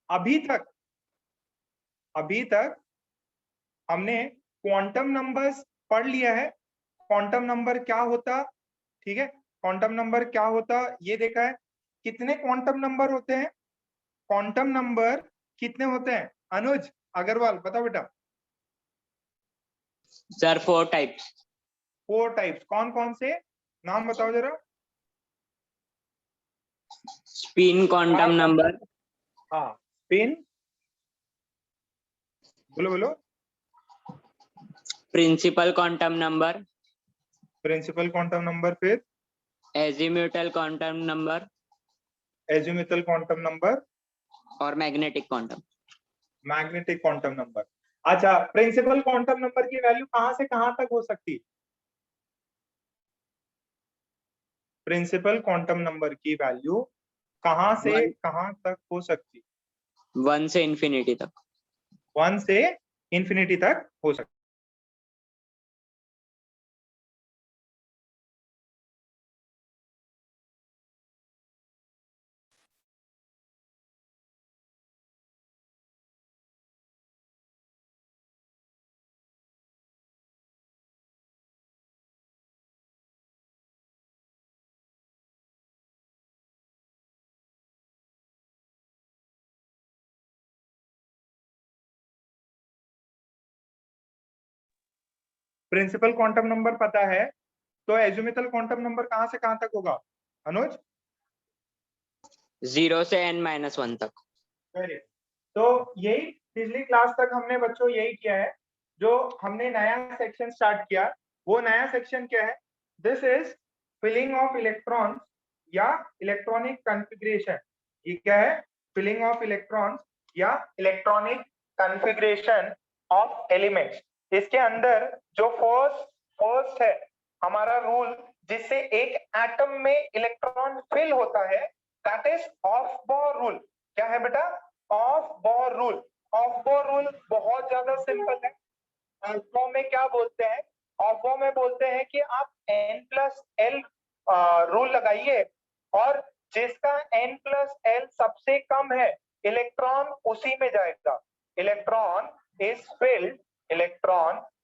अभी तक हमने क्वांटम नंबर्स पढ़ लिया है। क्वांटम नंबर क्या होता, ठीक है, क्वांटम नंबर क्या होता ये देखा है। कितने क्वांटम नंबर होते हैं? क्वांटम नंबर कितने होते हैं? अनुज अग्रवाल बताओ बेटा। Sir 4 types. 4 टाइप्स। कौन कौन से, नाम बताओ जरा। Spin quantum number. हाँ स्पिन, बोलो बोलो। Principal quantum number. Principal quantum number, फिर azimuthal quantum number azimuthal quantum number और magnetic quantum. Magnetic quantum number. अच्छा, प्रिंसिपल क्वांटम नंबर की वैल्यू कहां से कहां तक हो सकती है? प्रिंसिपल क्वांटम नंबर की वैल्यू कहां से कहां तक हो सकती? 1 से इंफिनिटी तक। 1 से इंफिनिटी तक हो सकती। प्रिंसिपल क्वांटम नंबर पता है, तो एजीम्यूटल क्वांटम नंबर कहां से कहां तक होगा अनुज? 0 से n-1 तक। तो यही पिछली क्लास तक हमने बच्चों यही किया है। जो हमने नया सेक्शन स्टार्ट किया, वो नया सेक्शन क्या है? This is filling of electrons या इलेक्ट्रॉनिक कॉन्फ़िगरेशन। ये क्या है? फिलिंग ऑफ इलेक्ट्रॉन्स या इलेक्ट्रॉनिक कॉन्फ़िगरेशन ऑफ एलिमेंट्स। इसके अंदर जो फर्स्ट है हमारा रूल, जिससे एक एटम में इलेक्ट्रॉन फिल होता है, that is of bore rule. क्या है बेटा? Of bore rule. Of bore rule बहुत ज्यादा सिंपल है। ऑफ में क्या बोलते हैं? ऑफ में बोलते हैं कि आप n+l रूल लगाइए, और जिसका n+l सबसे कम है इलेक्ट्रॉन उसी में जाएगा। Electron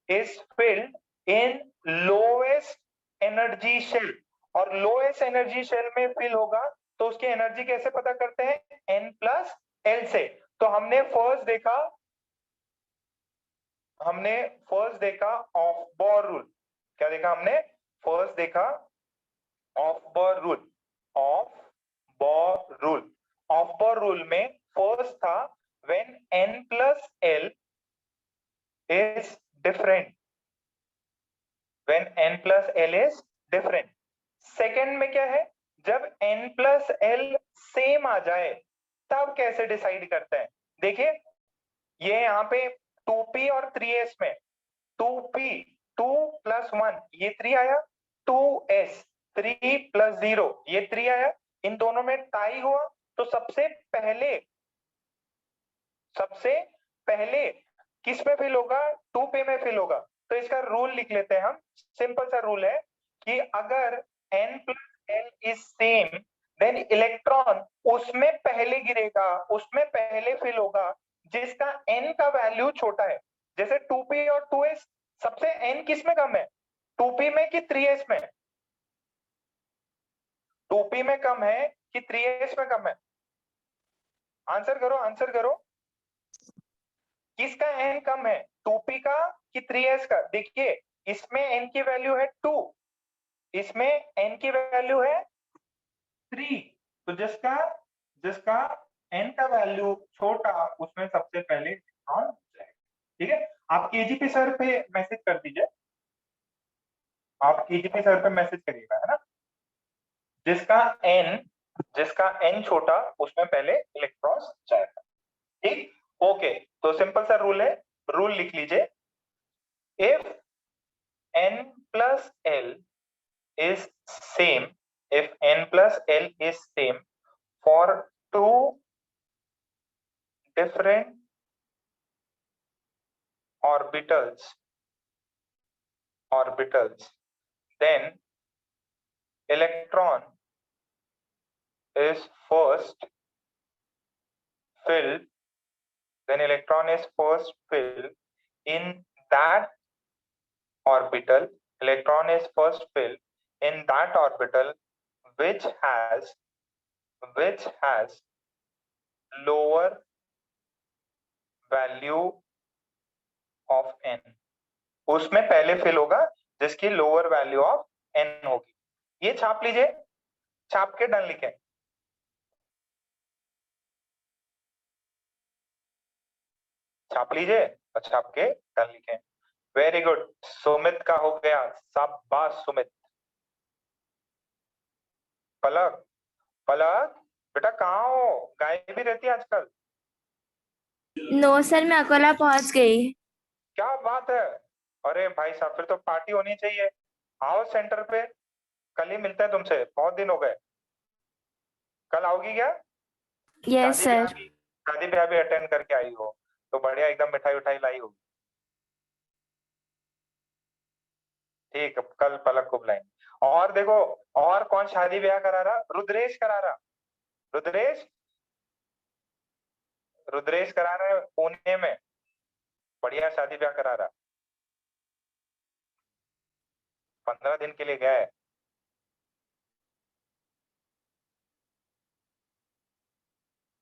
is filled in lowest energy shell, और लोएस्ट एनर्जी शेल में फिल होगा तो उसकी एनर्जी कैसे पता करते हैं? n+l से। तो हमने फर्स्ट देखा ऑफ बोर रूल। क्या देखा हमने? फर्स्ट देखा of bore rule. Of bore rule में फर्स्ट था when n+l is different. Second में क्या है? जब n+l सेम आ जाए तब कैसे डिसाइड करते हैं? देखिए ये यहाँ पे 2p और 3s में 2p 2+1 ये 3 आया, 2s 3+0 ये 3 आया, इन दोनों में टाई हुआ तो सबसे पहले किस में फिल होगा? 2p में फिल होगा। तो इसका रूल लिख लेते हैं हम। सिंपल सा रूल है कि अगर n+l is same then electron उसमें पहले गिरेगा, उसमें पहले फिल होगा जिसका n का वैल्यू छोटा है। जैसे 2p और 2s, सबसे n किस में कम है? 2p में कि 3s में? 2p में कम है कि 3s में कम है? आंसर करो। किसका n कम है? 2p का कि 3s का? देखिए इसमें n की वैल्यू है 2, इसमें n की वैल्यू है 3, तो जिसका n का वैल्यू छोटा उसमें सबसे पहले इलेक्ट्रॉन जाएगा। ठीक है, आप केजीपी सर पे मैसेज कर दीजिए, आप केजीपी सर पे मैसेज करिएगा, है ना? जिसका n छोटा उसमें पहले इलेक्ट्रॉन जाएगा। ठीक, ओके। तो सिंपल सा रूल है, रूल लिख लीजिए। If n+l is same for two different orbitals, then electron is first filled when electron is first filled in that orbital, electron is first filled in that orbital which has lower value of n, उसमें पहले fill होगा जिसकी lower value of n होगी। ये छाप लीजिए, छाप के डन लिखें। छाप लीजिए और छाप के डन लिखें। वेरी गुड, सुमित का हो गया, शाबाश सुमित। पलक, पलक बेटा कहाँ हो, गायब भी रहती है आजकल। नो सर, मैं अकोला पहुंच गई। क्या बात है, अरे भाई साहब फिर तो पार्टी होनी चाहिए। आओ सेंटर पे, कल ही मिलते हैं तुमसे, बहुत दिन हो गए। कल आओगी क्या? Yes sir. शादी ब्याह भी अटेंड करके आई हो तो बढ़िया एकदम मिठाई उठाई लाई होगी। ठीक है, कल पलक को बुलाएंगे। और देखो, और कौन शादी ब्याह करा रहा? रुद्रेश करा रहा। रुद्रेश, रुद्रेश करा रहा है पुणे में, बढ़िया शादी ब्याह करा रहा। 15 दिन के लिए गया है।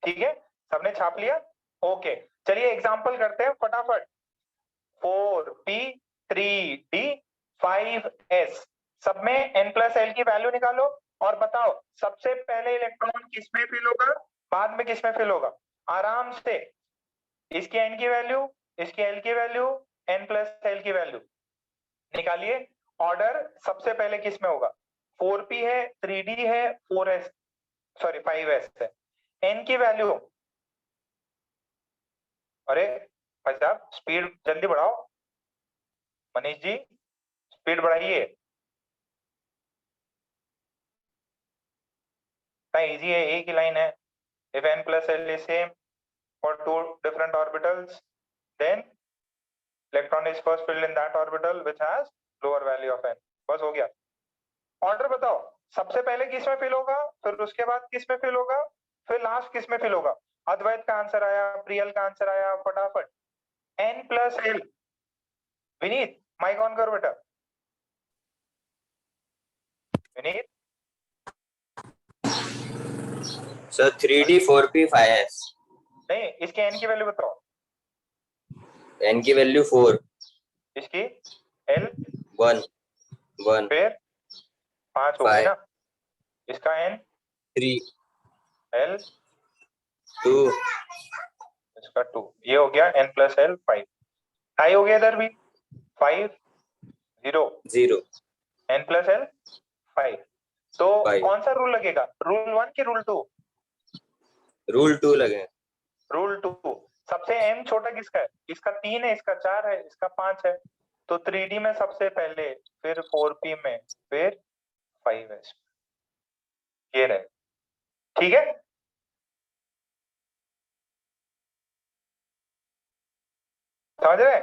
ठीक है, सबने छाप लिया? ओके, चलिए एग्जाम्पल करते हैं फटाफट। 4p 3d 5s, सब में n+l की वैल्यू निकालो और बताओ सबसे पहले इलेक्ट्रॉन किसमें फिल होगा, बाद में किसमें फिल होगा। आराम से इसकी n की वैल्यू, इसकी l की वैल्यू, n+l की वैल्यू निकालिए। ऑर्डर सबसे पहले किसमें होगा? 4p है, 3d है, 4s सॉरी 5s है। n की वैल्यू, अरे भाई साहब स्पीड जल्दी बढ़ाओ, मनीष जी स्पीड बढ़ाइए। इजी है, एक ही लाइन है। if n+l is same for two different orbitals, then electron is first filled in that orbital which has lower value of n। बस हो गया। ऑर्डर बताओ, सबसे पहले किसमें फिल होगा, फिर उसके बाद किसमें फिल होगा, फिर लास्ट किसमें फिल होगा। अद्वैत का आंसर आया, प्रियल का आंसर आया, फटाफट। n+l। विनीत माइक ऑन करो बेटा। Vineet sir 3d 4p 5s। नहीं, इसके n की वैल्यू बताओ। n की वैल्यू 4, इसकी l 1 1, फिर 5 हो गई ना। इसका n 3, l 2, इसका 2, ये हो गया n+l 5। टाई हो गया इधर भी, 5 0 0, n+l 5। तो 5। कौन सा रूल लगेगा, रूल 1 की रूल 2? रूल 2 लगे। रूल 2। सबसे n छोटा किसका है? इसका 3 है, इसका 4 है, इसका 5 है। तो 3d में सबसे पहले, फिर 4p में, फिर 5s, ये रहे। ठीक है, समझ रहे?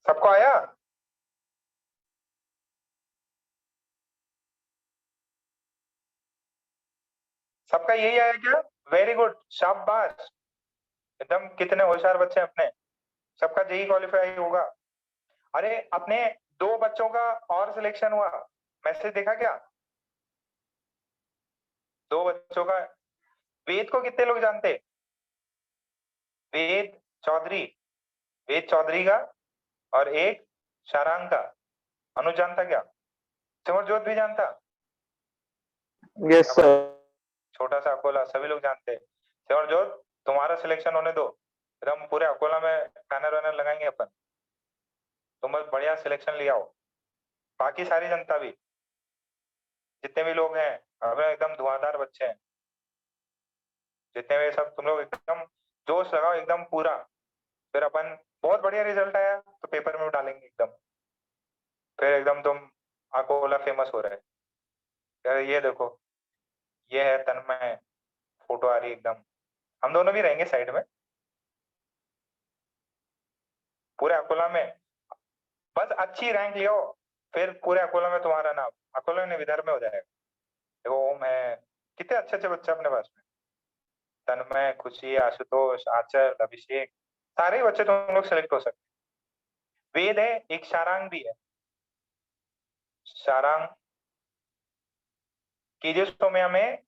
सबको आया? सबका यही आया क्या? वेरी गुड, शाबाश, एकदम कितने होशियार बच्चे हैं अपने। सबका जेई क्वालिफाई होगा। अरे अपने 2 बच्चों का और सिलेक्शन हुआ, मैसेज देखा क्या? 2 बच्चों का। वेद को कितने लोग जानते? वेद चौधरी, वेद चौधरी का, और एक शारांग का। अनुज जानता क्या? सिमरजोत भी जानता? Yes sir. छोटा सा अकोला, सभी लोग जानते हैं। सिमरजोत तुम्हारा सिलेक्शन होने दो, एकदम पूरे अकोला में बैनर वैनर लगाएंगे अपन। तुम बस बढ़िया सिलेक्शन ले आओ। बाकी सारी जनता भी, जितने भी लोग हैं, अब एकदम धुआंधार बच्चे हैं जितने भी, सब तुम लोग एकदम जोश लगाओ एकदम पूरा। फिर अपन बहुत बढ़िया रिजल्ट आया तो पेपर में डालेंगे एकदम, फिर एकदम तुम अकोला फेमस हो रहे। यार ये देखो, ये है तन्मय, फोटो आ रही एकदम। हम दोनों भी रहेंगे साइड में, पूरे अकोला में। बस अच्छी रैंक लियो, फिर पूरे अकोला में तुम्हारा नाम, अकोला ने विदर्भ में हो जाएगा। देखो ओम है, कितने अच्छे अच्छे बच्चे अपने पास में। तन्मय, खुशी, आशुतोष, आचल, अभिषेक, सारे बच्चे तुम लोग सेलेक्ट हो सकते। वेद है, एक शारांग भी है। शारांग केजीएस में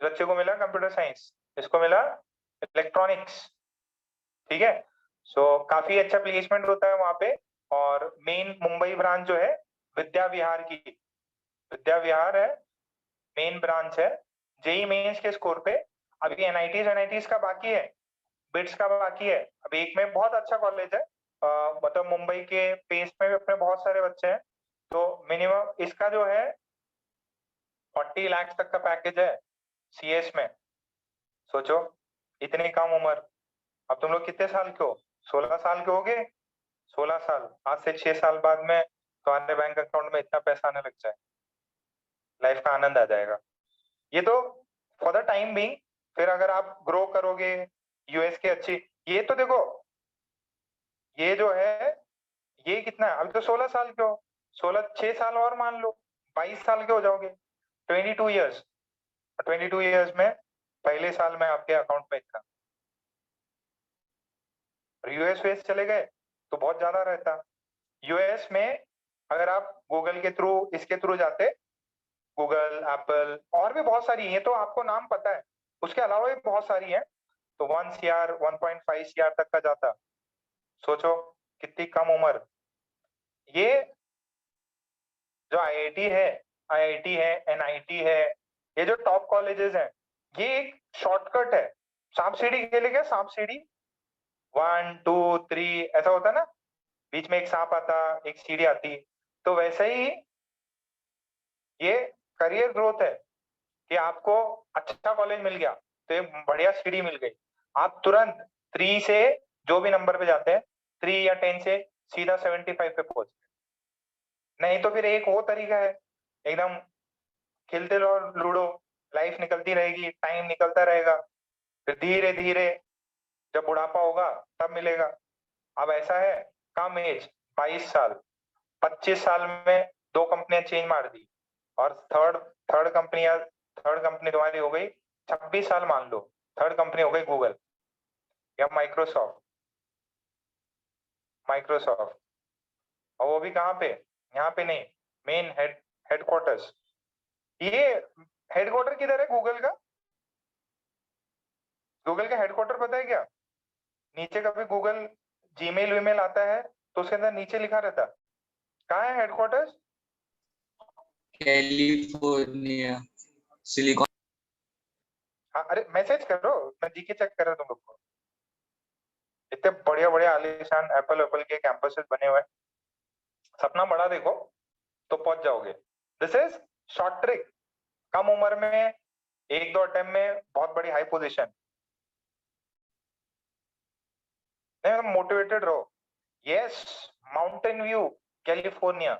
बच्चे को मिला कंप्यूटर साइंस, इसको मिला इलेक्ट्रॉनिक्स। ठीक है, सो काफी अच्छा प्लेसमेंट होता है वहां पे। और मेन मुंबई ब्रांच जो है विद्या विहार की, विद्या विहार है मेन ब्रांच है। जेई मेंस के स्कोर पे अभी एनआईटीज का बाकी है, बिट्स का बाकी है। अब एक में बहुत अच्छा कॉलेज है, मतलब मुंबई के पेस में भी अपने बहुत सारे बच्चे हैं। तो मिनिमम इसका जो है 40 लाख तक का पैकेज है सीएस में। सोचो इतनी कम उम्र। अब तुम लोग कितने साल के हो? 16 साल के हो गए। 16 साल, आज से 6 साल बाद में तुम्हारे बैंक अकाउंट में इतना पैसा आने लग जाए, लाइफ का आनंद आ जाएगा। ये तो फॉर द टाइम बीइंग। फिर अगर आप ग्रो करोगे यूएस के अच्छी, ये तो देखो ये जो है ये कितना है, अभी तो 16 साल के हो, 16 6 साल और मान लो 22 साल के हो जाओगे, 22 ईयर्स। 22 ईयर्स में पहले साल में आपके अकाउंट में इतना। यूएस वेस चले गए तो बहुत ज्यादा रहता। यूएस में अगर आप गूगल के थ्रू इसके थ्रू जाते, गूगल एप्पल और भी बहुत सारी, ये तो आपको नाम पता है, उसके अलावा भी बहुत सारी है, तो 1 सीआर 1.5 सीआर तक का जाता। सोचो कितनी कम उम्र। ये जो आईआईटी है एनआईटी है, ये जो टॉप कॉलेजेस हैं, ये एक शॉर्टकट है। सांप सीढ़ी खेले क्या? सांप सीढ़ी 1 2 3 ऐसा होता है ना, बीच में एक सांप आता, एक सीढ़ी आती। तो वैसे ही ये करियर ग्रोथ है कि आपको अच्छा कॉलेज मिल गया तो एक बढ़िया सीढ़ी मिल गई, आप तुरंत 3 से जो भी नंबर पे जाते हैं 3 या 10 से सीधा 75 पे पहुंच गए। नहीं तो फिर एक वो तरीका है, एकदम खेलते रहो लूडो, लाइफ निकलती रहेगी, टाइम निकलता रहेगा, फिर धीरे धीरे जब बुढ़ापा होगा तब मिलेगा। अब ऐसा है, कम एज 22 साल, 25 साल में 2 कंपनियां चेंज मार दी, और थर्ड कंपनी तुम्हारी हो गई 26 साल मान लो, थर्ड कंपनी हो गई गूगल या माइक्रोसॉफ्ट। और वो भी कहाँ पे? यहाँ पे नहीं, मेन हेडक्वार्टर्स। ये हेडक्वार्टर किधर है गूगल का? गूगल का हेडक्वार्टर पता है क्या? नीचे कभी गूगल जीमेल वीमेल आता है तो उसके अंदर नीचे लिखा रहता, कहाँ है हेडक्वार्टर्स? California, silicon. हाँ, अरे मैसेज करो, मैं जीके चेक कर रहा हूँ तुम लोग को। इतने बढ़िया बढ़िया आलीशान एप्पल के कैंपसेस बने हुए हैं। सपना बड़ा देखो तो पहुंच जाओगे। दिस इज शॉर्ट ट्रिक, कम उम्र में 1-2 अटेम्प्ट में बहुत बड़ी हाई पोजीशन। नहीं, मोटिवेटेड रहो। Yes, mountain view California.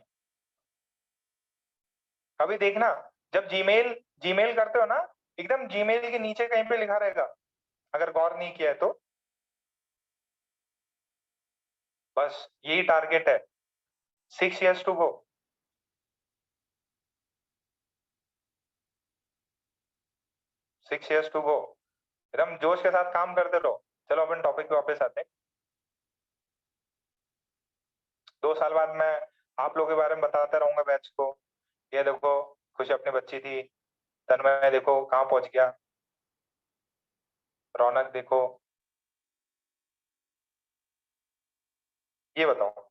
कभी देखना, जब जीमेल जीमेल करते हो ना, एकदम जीमेल के नीचे कहीं पे लिखा रहेगा, अगर गौर नहीं किया है तो। बस यही टारगेट है, 6 years to go. 6 years to go, एकदम जोश के साथ काम करते रहो। चलो अपन टॉपिक पे वापस आते हैं। 2 साल बाद मैं आप लोगों के बारे में बताता रहूंगा बैच को। ये देखो खुशी अपनी बच्ची थी, तन्मय देखो कहाँ पहुंच गया, रौनक देखो। ये बताओ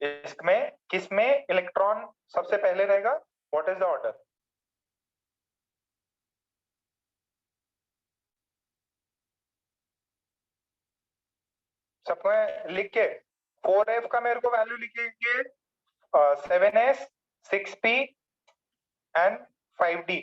इसमें किसमें इलेक्ट्रॉन सबसे पहले रहेगा? What is the order? सबको लिख के 4f का मेरे को वैल्यू लिखिए, 7s 6p एंड 5d।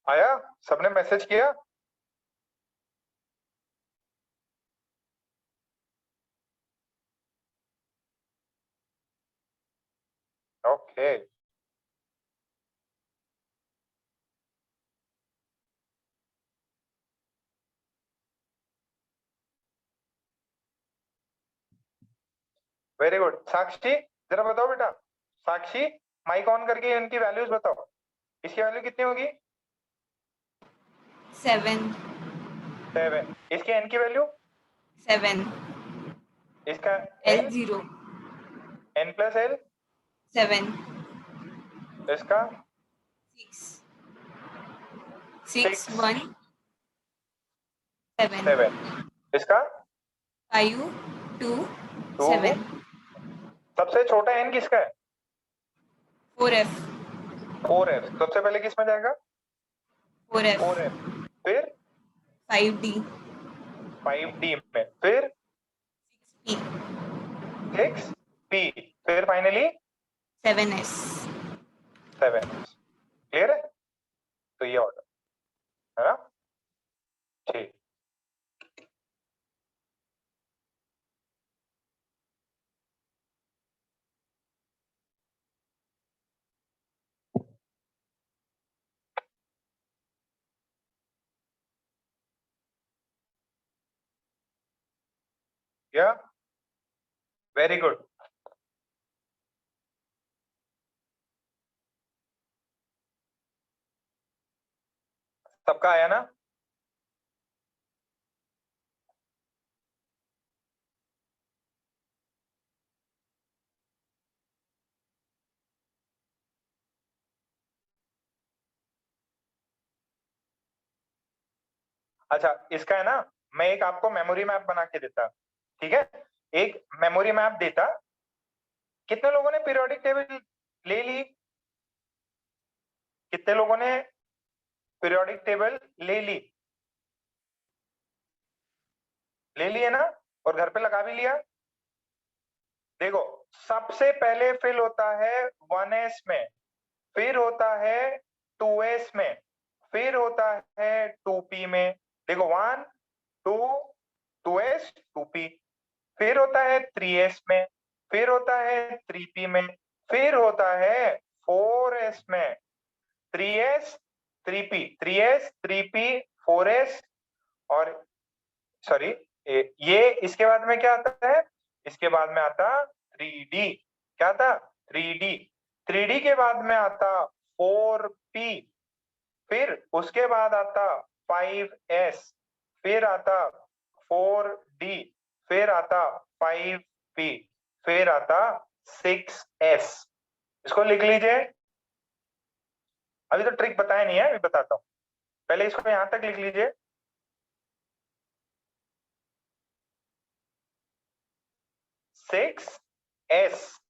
आया? सबने मैसेज किया? Okay very good. साक्षी जरा बताओ बेटा, साक्षी माइक ऑन करके इनकी वैल्यूज बताओ। इसकी वैल्यू कितनी होगी? 7 7। इसके एन की वैल्यू? 7 इसका L n? 0 n plus l? 7 इसका 6 1 7 7। इसका 5 2 2। 7 सबसे छोटा एन किसका है? 4F 4f। सबसे पहले किस में जाएगा? 4F 4f। फिर 5D 5d में, फिर 6P 6p, फिर फाइनली 7S 7। क्लियर है? तो ये ऑर्डर है ना? ठीक। या वेरी गुड। सबका आया ना? अच्छा इसका है ना, मैं एक आपको मेमोरी मैप बना के देता, ठीक है? एक मेमोरी मैप देता। कितने लोगों ने पीरियोडिक टेबल ले ली? कितने लोगों ने पीरियोडिक टेबल ले ली? ले लिए ना? और घर पे लगा भी लिया? देखो, सबसे पहले फिल होता है 1s में, फिर होता है 2s में, फिर होता है 2p में। देखो 1 2 2s 2p, फिर होता है 3s में, फिर होता है 3p में, फिर होता है 4s में। 3s 3p, 3s 3p 4s, और सॉरी ये इसके बाद में क्या आता है? इसके बाद में आता 3d। क्या आता? 3d। 3d के बाद में आता 4p, फिर उसके बाद आता 5s, फिर आता 4d, फिर आता 5p, फिर आता 6s। इसको लिख लीजिए। अभी तो ट्रिक बताया नहीं है, अभी बताता हूं। पहले इसको यहां तक लिख लीजिए। 6s।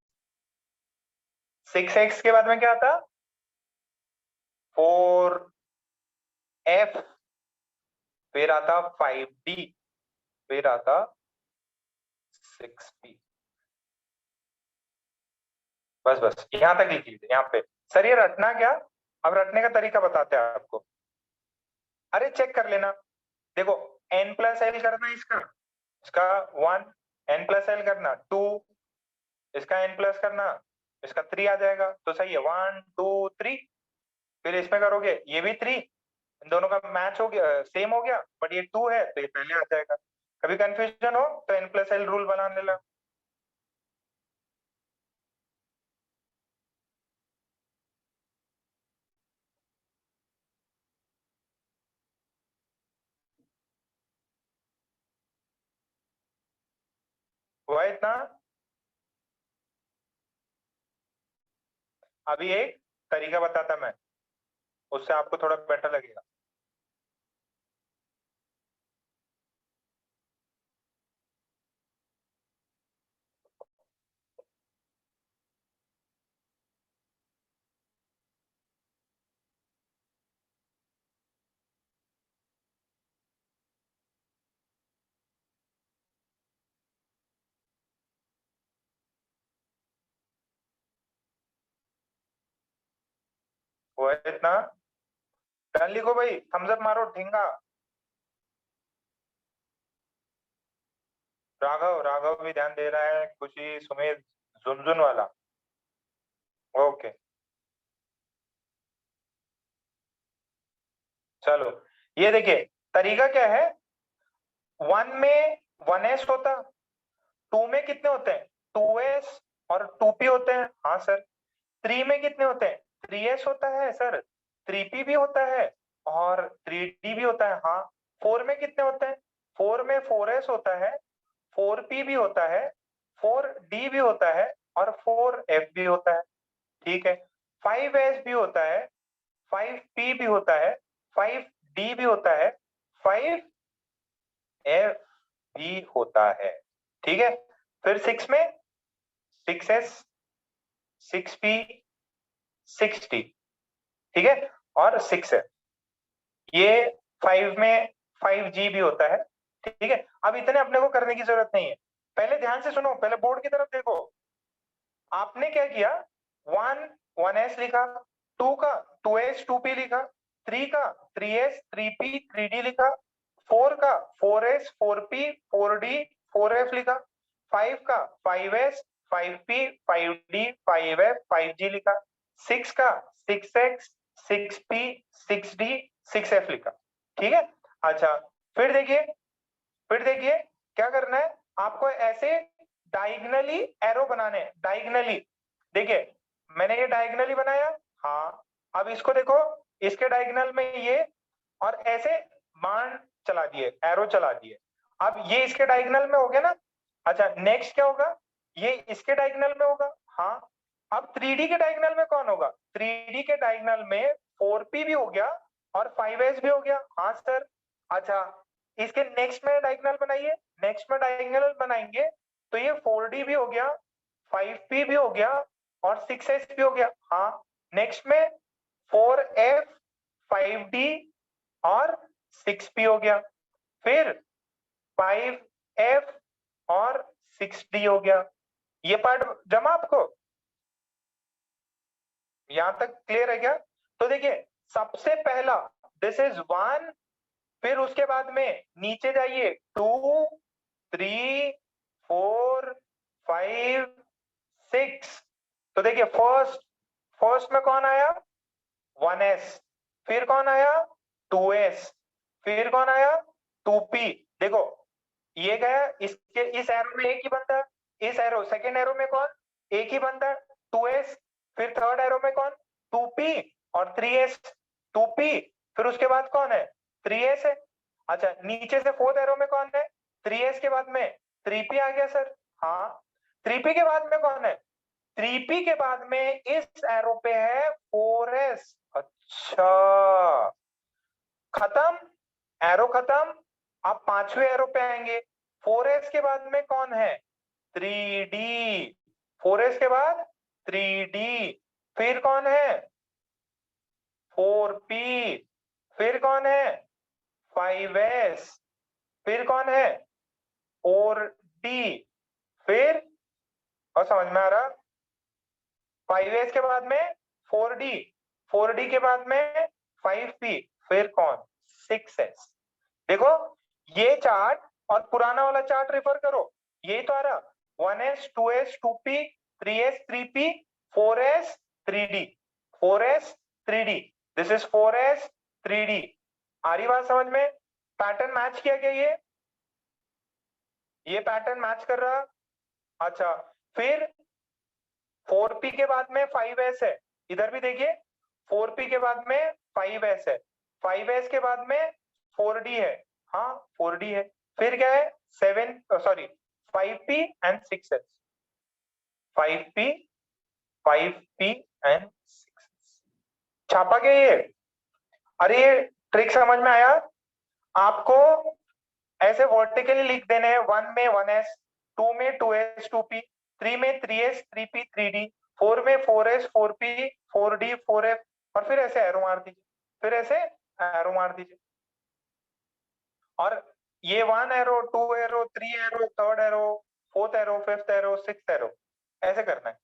6x के बाद में क्या आता? 4f, फिर आता 5d, फिर आता 6p। बस बस यहां तक लिख लीजिए यहाँ पे। सर ये रटना क्या? अब रटने का तरीका बताते हैं आपको। अरे चेक कर लेना। देखो n प्लस एल करना इसका, इसका 1, n प्लस एल करना 2, इसका n प्लस करना, इसका 3 आ जाएगा। तो सही है, 1 2 3। फिर इसमें करोगे ये भी 3, इन दोनों का मैच हो गया, सेम हो गया, बट ये 2 है तो ये पहले आ जाएगा। कभी कंफ्यूजन हो तो n प्लस एल रूल बना लेना। हुआ इतना? अभी एक तरीका बताता मैं, उससे आपको थोड़ा बेटर लगेगा। हुआ इतना? डन लिखो भाई, थम्स अप मारो, ठिंगा। राघव, राघव भी ध्यान दे रहा है, खुशी, सुमित, झुनझुन वाला। ओके चलो, ये देखिए तरीका क्या है। 1 में 1s होता, 2 में कितने होते हैं 2s और 2p होते हैं, हाँ सर। 3 में कितने होते हैं 3s होता है सर, 3p भी होता है और 3d भी होता है, हाँ। 4 में कितने होते हैं 4 में 4s होता है, 4p भी होता है, 4d भी होता है और 4f भी होता है, ठीक है। 5s भी होता है, 5p भी होता है, 5d भी होता है, 5f भी होता है, ठीक है। फिर 6 में 6s, 6p, 6d, ठीक है, और 6f। ये 5 में 5g भी होता है, ठीक है। अब इतने अपने को करने की जरूरत नहीं है, पहले ध्यान से सुनो, पहले बोर्ड की तरफ देखो। आपने क्या किया 1 1s लिखा, 2 का 2s 2p लिखा, 3 का 3s 3p 3d लिखा, 4 का 4s 4p 4d 4f लिखा, 5 का 5s 5p 5d 5f 5g लिखा, 6 का 6x 6p 6d 6f लिखा, ठीक है। अच्छा फिर देखिए क्या करना है आपको, ऐसे डायगनली एरो बनाने हैं, डायगनली। देखिए मैंने ये डायगनली बनाया, हाँ। अब इसको देखो, इसके डायगनल में ये और ऐसे बाण चला दिए, एरो चला दिए। अब ये इसके डायगनल में हो गया ना। अच्छा नेक्स्ट क्या होगा, ये इसके डायगनल में होगा, हाँ। अब 3D के डायगनल में कौन होगा, 3D के डायगनल में 4p भी हो गया और 5s भी हो गया, हाँ सर। अच्छा इसके नेक्स्ट में डायगोनल बनाइए, नेक्स्ट में डायगोनल बनाएंगे तो ये 4d भी हो गया, 5p भी हो गया और 6s भी हो गया, हाँ। नेक्स्ट में 4f 5d और 6p हो गया, फिर 5f और 6d हो गया। ये पार्ट जमा आपको, यहां तक क्लियर है क्या? तो देखिए सबसे पहला दिस इज 1, फिर उसके बाद में नीचे जाइए 2 3 4 5 6। तो देखिए फर्स्ट में कौन आया 1s, फिर कौन आया 2s, फिर कौन आया 2p। देखो ये गया, इसके इस एरो में एक ही बनता है, इस एरो सेकेंड एरो में कौन एक ही बनता है 2s, फिर थर्ड एरो में कौन 2p और 3s 2p, फिर उसके बाद कौन है 3s है। अच्छा नीचे से फोर्थ एरो में कौन है 3s के बाद में 3p आ गया सर, हाँ। 3p के बाद में कौन है 3p के बाद में इस एरो पे है 4s। अच्छा खत्म, एरो खत्म। अब पांचवें एरो पे आएंगे, 4s के बाद में कौन है 3d, 4s के बाद 3d, फिर कौन है 4p, फिर कौन है 5s, फिर कौन है 4d, फिर और समझ में आ रहा 5s के बाद में 4d, 4d के बाद में 5p, फिर कौन 6s। देखो ये चार्ट और पुराना वाला चार्ट रेफर करो, यही तो आ रहा 1s 2s 2p 3s 3p 4s 3d 4s 3d, this is 4s 3d। आ रही बात समझ में, पैटर्न मैच किया गया, ये पैटर्न मैच कर रहा। अच्छा फिर 4p के बाद में 5s है, इधर भी देखिए 4p के बाद में 5s है, 5s के बाद में 4d है, हाँ 4d है, फिर क्या है 5p and 6s, 5p 5p and 6s। छापा क्या ये? अरे ये ट्रिक समझ में आया आपको? ऐसे वर्टिकली लिख देने हैं, 1 में 1s, 2 में 2s 2p, 3 में 3s 3p 3d, 4 में 4s 4p 4d 4f, और फिर ऐसे एरो मार दीजिए, फिर ऐसे एरो मार दीजिए। और ये 1 arrow 2 arrow 3 arrow third arrow fourth arrow fifth arrow sixth arrow ऐसे करना है।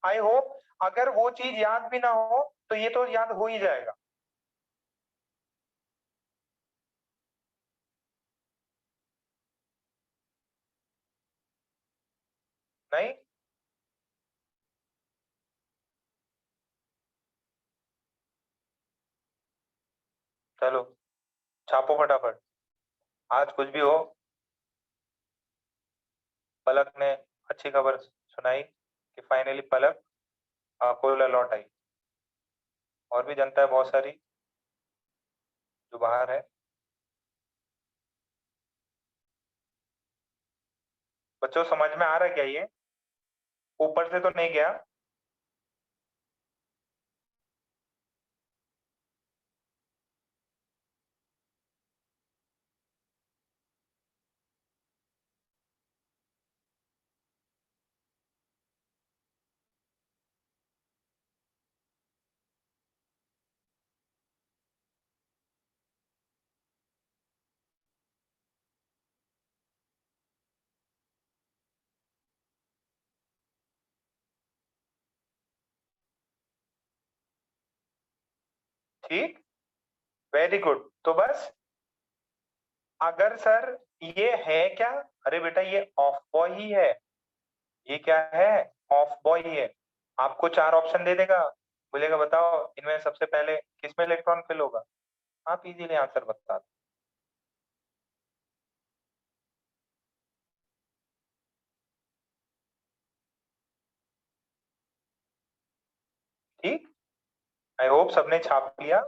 आई होप अगर वो चीज याद भी ना हो तो ये तो याद हो ही जाएगा। नहीं, चलो छापो फटाफट। आज कुछ भी हो, पलक ने अच्छी खबर सुनाई कि फाइनली पलक अकोला लौट आई। और भी जनता है बहुत सारी जो बाहर है। बच्चों समझ में आ रहा है क्या ये? ऊपर से तो नहीं गया? ठीक, वेरी गुड। तो बस अगर सर ये है क्या, अरे बेटा ये ऑफ बॉय ही है। ये क्या है? ऑफ बॉय ही है। आपको 4 ऑप्शन दे देगा, बोलेगा बताओ इनमें सबसे पहले किसमें इलेक्ट्रॉन फिल होगा। आप इजीली आंसर बता दो। ठीक, आई होप सबने छाप लिया।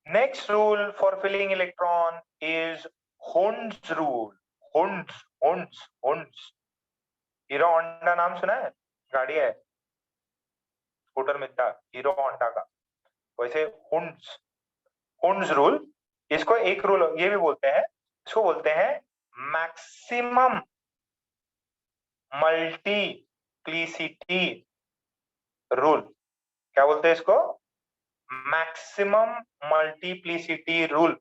Next rule for filling electron is Hund's rule. Hund's. Hero Honda नाम सुना है? गाड़ी है, स्कूटर मिलता हीरो होंडा का। वैसे हुंड्स रूल, इसको एक रूल ये भी बोलते हैं, इसको बोलते हैं मैक्सिमम मल्टीप्लिसिटी रूल। क्या बोलते हैं इसको? Maximum multiplicity rule.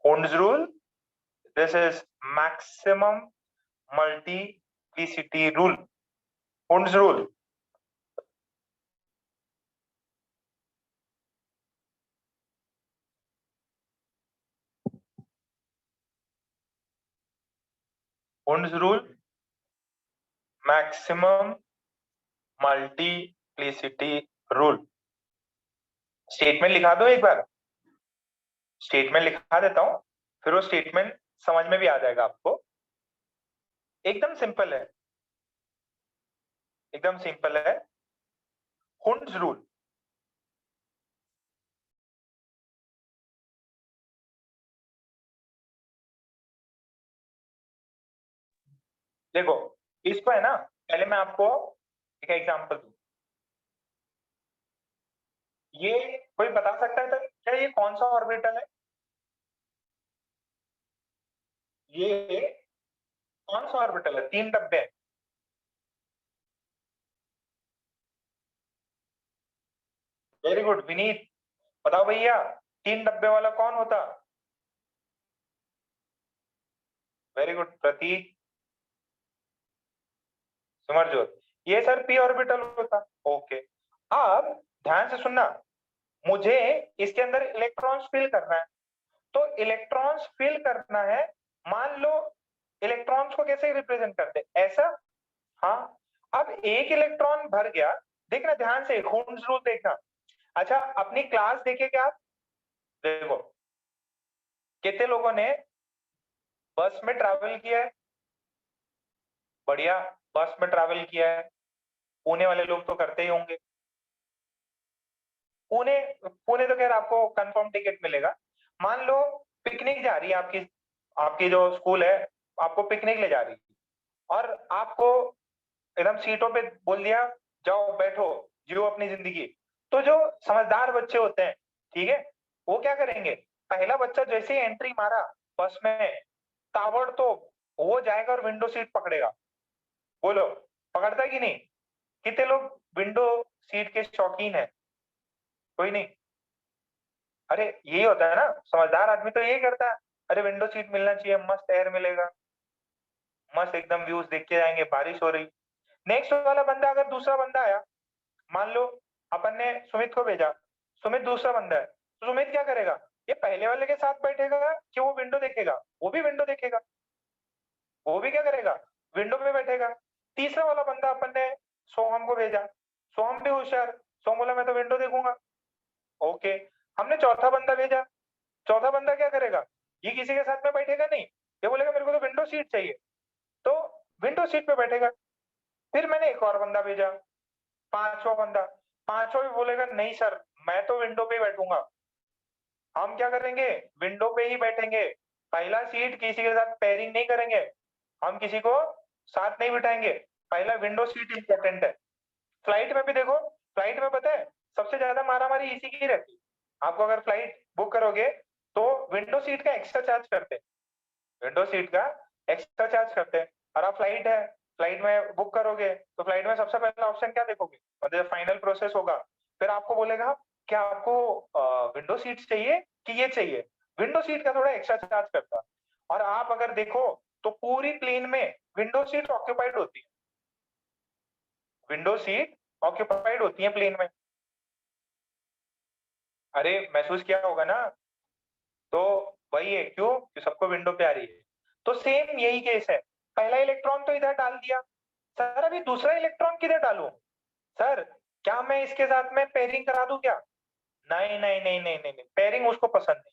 Hund's rule, this is maximum multiplicity rule. Hund's rule. Hund's rule, maximum multiplicity rule. Statement लिखा दो एक बार, स्टेटमेंट लिखा देता हूं, फिर वो स्टेटमेंट समझ में भी आ जाएगा आपको। एकदम सिंपल है, एकदम सिंपल है। हुंड्स रूल, देखो इसको है ना, पहले मैं आपको एक एग्जांपल दूं। ये कोई बता सकता है तो क्या ये कौन सा ऑर्बिटल है? ये कौन सा ऑर्बिटल है? 3 डब्बे हैं। वेरी गुड विनीत, बताओ भैया 3 डब्बे वाला कौन होता? वेरी गुड प्रतीक, सिमरजोत। ये सर पी ऑर्बिटल होता। ओके, अब ध्यान से सुनना, मुझे इसके अंदर इलेक्ट्रॉन्स फिल करना है। तो इलेक्ट्रॉन्स फिल करना है, मान लो इलेक्ट्रॉन्स को कैसे रिप्रेजेंट करते? ऐसा, हाँ। अब एक इलेक्ट्रॉन भर गया, देखना ध्यान से, हुंड्स रूल देखना। अच्छा अपनी क्लास देखे क्या आप? देखो कितने लोगों ने बस में ट्रैवल किया है? बढ़िया, बस में ट्रैवल किया है। पुणे वाले लोग तो करते ही होंगे। पुणे पुणे तो खैर आपको कंफर्म टिकट मिलेगा। मान लो पिकनिक जा रही है आपकी, आपकी जो स्कूल है आपको पिकनिक ले जा रही है, और आपको एकदम सीटों पे बोल दिया जाओ बैठो जियो अपनी जिंदगी। तो जो समझदार बच्चे होते हैं, ठीक है, वो क्या करेंगे? पहला बच्चा जैसे ही एंट्री मारा बस में, ताबड़तोड़ वो जाएगा और विंडो सीट पकड़ेगा। बोलो पकड़ता है कि नहीं? कितने लोग विंडो सीट के शौकीन है? कोई नहीं। अरे यही होता है ना, समझदार आदमी तो यही करता है। अरे विंडो सीट मिलना चाहिए, मस्त एयर मिलेगा, मस्त एकदम व्यूज देख के जाएंगे, बारिश हो रही। नेक्स्ट वाला बंदा, अगर दूसरा बंदा आया, मान लो अपन ने सुमित को भेजा, सुमित दूसरा बंदा है, तो सुमित क्या करेगा? ये पहले वाले के साथ बैठेगा कि वो विंडो देखेगा? वो भी विंडो देखेगा। वो भी क्या करेगा, विंडो पे बैठेगा। तीसरा वाला बंदा अपन ने सोहम को भेजा, सोहम भी होशियार, सोहम बोला मैं तो विंडो देखूंगा। ओके, हमने चौथा बंदा भेजा, चौथा बंदा क्या करेगा, ये किसी के साथ में बैठेगा नहीं, ये बोलेगा मेरे को तो विंडो सीट चाहिए, तो विंडो सीट पे बैठेगा। फिर मैंने एक और बंदा भेजा, पांचवा बंदा, पांचवा भी बोलेगा नहीं सर मैं तो विंडो पे ही बैठूंगा। हम क्या करेंगे, विंडो पे ही बैठेंगे, पहला सीट किसी के साथ पेयरिंग नहीं करेंगे, हम किसी को साथ नहीं बिठाएंगे, पहला विंडो सीट इंपॉर्टेंट है। फ्लाइट में भी देखो, फ्लाइट में पता है सबसे ज्यादा मारामारी इसी की रहती है। आपको अगर फ्लाइट बुक करोगे तो विंडो सीट का एक्स्ट्रा चार्ज करते हैं, विंडो सीट का एक्स्ट्रा चार्ज करते हैं। और आप फ्लाइट है, फ्लाइट में बुक करोगे तो फ्लाइट में सबसे पहला ऑप्शन क्या देखोगे, मतलब फाइनल प्रोसेस होगा, फिर आपको बोलेगा क्या आपको विंडो सीट चाहिए कि ये चाहिए, विंडो सीट का थोड़ा एक्स्ट्रा चार्ज करता है। और आप अगर देखो तो पूरी प्लेन में विंडो सीट ऑक्यूपाइड होती है, विंडो सीट ऑक्यूपाइड होती है प्लेन में। अरे महसूस किया होगा ना, तो वही है, क्यों कि सबको विंडो पे आ रही है। तो सेम यही केस है, पहला इलेक्ट्रॉन तो इधर डाल दिया, सर अभी दूसरा इलेक्ट्रॉन किधर डालूं, सर क्या मैं इसके साथ में पेयरिंग करा दूं क्या, नहीं नहीं नहीं नहीं नहीं, नहीं। पेयरिंग उसको पसंद नहीं।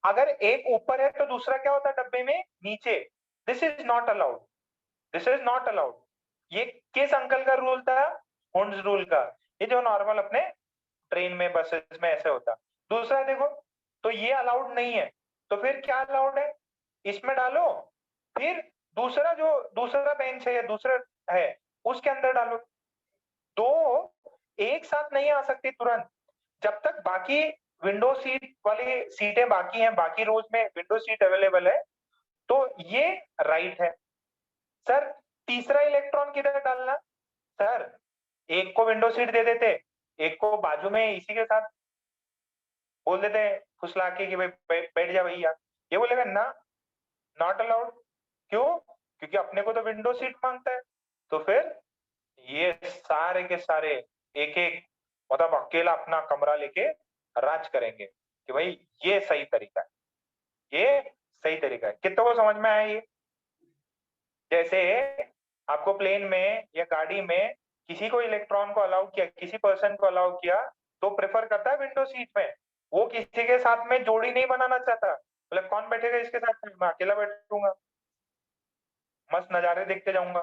अगर एक ऊपर है तो दूसरा क्या होता है डब्बे में नीचे, this is not allowed, this is not allowed. ये किस अंकल का रूल था, हुंड्स रूल का, ये जो नॉर्मल अपने ट्रेन में बसेस में ऐसे होता। दूसरा देखो, तो ये अलाउड नहीं है, तो फिर क्या अलाउड है, इसमें डालो, फिर दूसरा जो दूसरा बेंच है या दूसरा है उसके अंदर डालो। दो एक साथ नहीं आ सकती तुरंत, जब तक बाकी विंडो सीट वाली सीटें बाकी हैं, बाकी रोज में विंडो सीट अवेलेबल है, तो ये राइट है। सर तीसरा इलेक्ट्रॉन किधर डालना, सर एक को विंडो सीट दे देते, एक को बाजू में इसी के साथ बोल देते हैं फुसला के कि भाई बैठ जा भैया, ये बोलेगा ना, नॉट अलाउड। क्यों, क्योंकि अपने को तो विंडो सीट मांगता है। तो फिर ये सारे के सारे एक एक मतलब अकेला अपना कमरा लेके राज करेंगे कि भाई ये सही तरीका है, ये सही तरीका है। कितनों को समझ में आया ये, जैसे आपको प्लेन में या गाड़ी में किसी को इलेक्ट्रॉन को अलाउ किया, किसी पर्सन को अलाउ किया, तो प्रेफर करता है विंडो सीट में, वो किसी के साथ में जोड़ी नहीं बनाना चाहता, मतलब कौन बैठेगा इसके साथ में, मैं अकेला बैठूंगा, मस्त नजारे देखते जाऊंगा।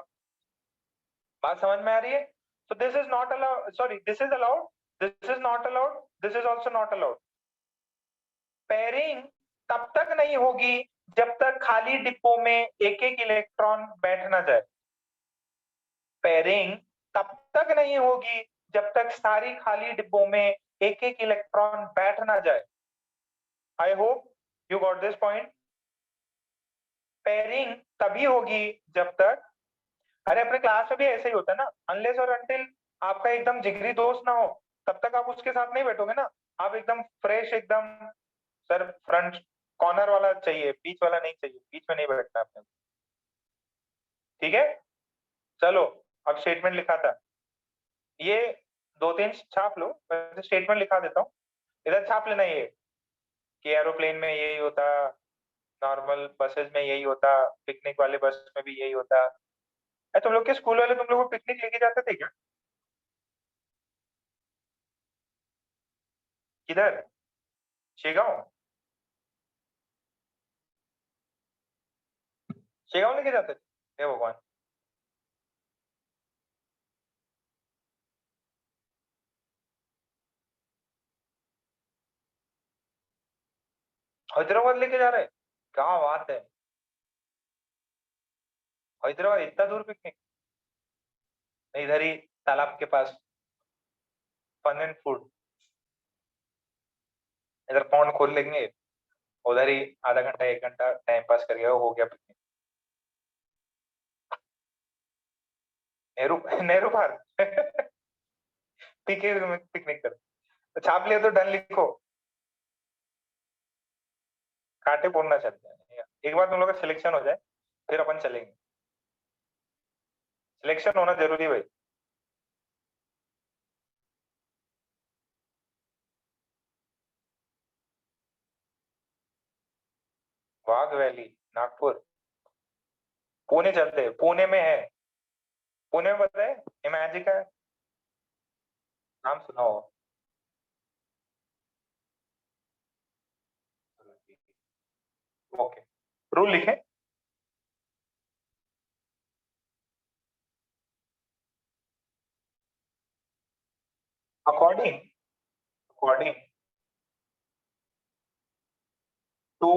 बात समझ में आ रही है, तो this is not allowed, sorry this is allowed, this is not allowed, this is also not allowed. Pairing तब तक नहीं होगी जब तक खाली डिब्बों में एक एक इलेक्ट्रॉन बैठ ना जाए, पेयरिंग तब तक नहीं होगी जब तक सारी खाली डिब्बों में एक एक इलेक्ट्रॉन बैठ ना जाए। I hope you got this point. Pairing तभी होगी जब तक, अरे अपने क्लास में भी ऐसे ही होता है ना, अनलेस और अनटिल आपका एकदम जिगरी दोस्त ना हो तब तक आप उसके साथ नहीं बैठोगे ना, आप एकदम फ्रेश एकदम, सर फ्रंट कॉर्नर वाला चाहिए, बीच वाला नहीं चाहिए, बीच में नहीं बैठना आपने, ठीक है। चलो अब स्टेटमेंट लिखा था, ये दो तीन छाप लो, वैसे स्टेटमेंट लिखा देता हूँ, इधर छाप लेना ये कि एरोप्लेन में यही होता, नॉर्मल बसेस में यही होता, पिकनिक वाले बस में भी यही होता। तुम लोग के स्कूल वाले तुम लोग को पिकनिक लेके जाते थे क्या, किधर, शेगांव, शेगांव लेके जाते थे, हे भगवान। हैदराबाद लेके जा रहे हैं, क्या बात है, हैदराबाद इतना दूर पिकनिक, इधर ही तालाब के पास फन एंड फूड, इधर पॉन्ड खोल लेंगे, उधर ही आधा घंटा एक घंटा टाइम पास करके हो गया पिकनिक। नेहरू नेहरू पार्क पीके पिकनिक कर, तो छाप लिया तो डन लिखो, कांटे फोड़ना चलता है, एक बार तुम लोग का सिलेक्शन हो जाए फिर अपन चलेंगे, सिलेक्शन होना जरूरी भाई। वाघ वैली नागपुर, पुणे चलते हैं, पुणे में है, पुणे में पता है इमेजिका, नाम सुना हो? ओके, रूल लिखे, अकॉर्डिंग टू,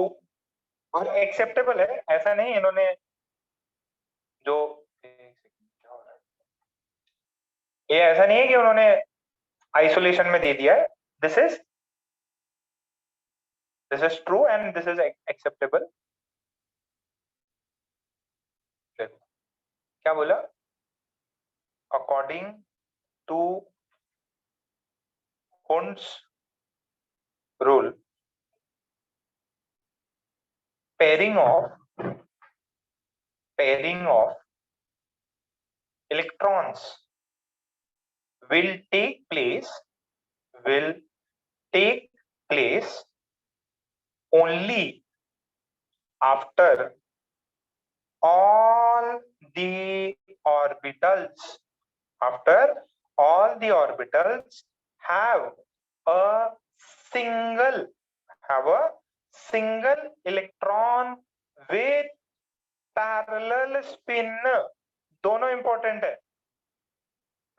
और एक्सेप्टेबल है, ऐसा नहीं इन्होंने जो, ये ऐसा नहीं है कि उन्होंने आइसोलेशन में दे दिया है, this is true and this is acceptable. क्या बोला? According to Hund's rule, pairing of electrons will take place only after all the orbitals have a single electron with parallel spin। दोनों इंपॉर्टेंट है,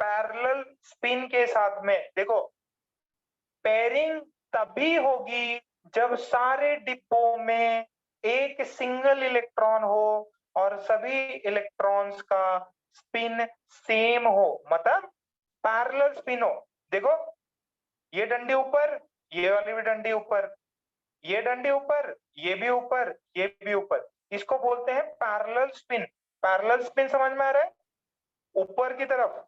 parallel spin के साथ में। देखो, pairing तभी होगी जब सारे डिब्बों में एक सिंगल इलेक्ट्रॉन हो और सभी इलेक्ट्रॉन्स का स्पिन सेम हो, मतलब पैरेलल स्पिन हो। देखो, ये डंडी ऊपर, ये वाली भी डंडी ऊपर, ये डंडी ऊपर, ये भी ऊपर, ये भी ऊपर, इसको बोलते हैं पैरेलल स्पिन। पैरेलल स्पिन समझ में आ रहा है? ऊपर की तरफ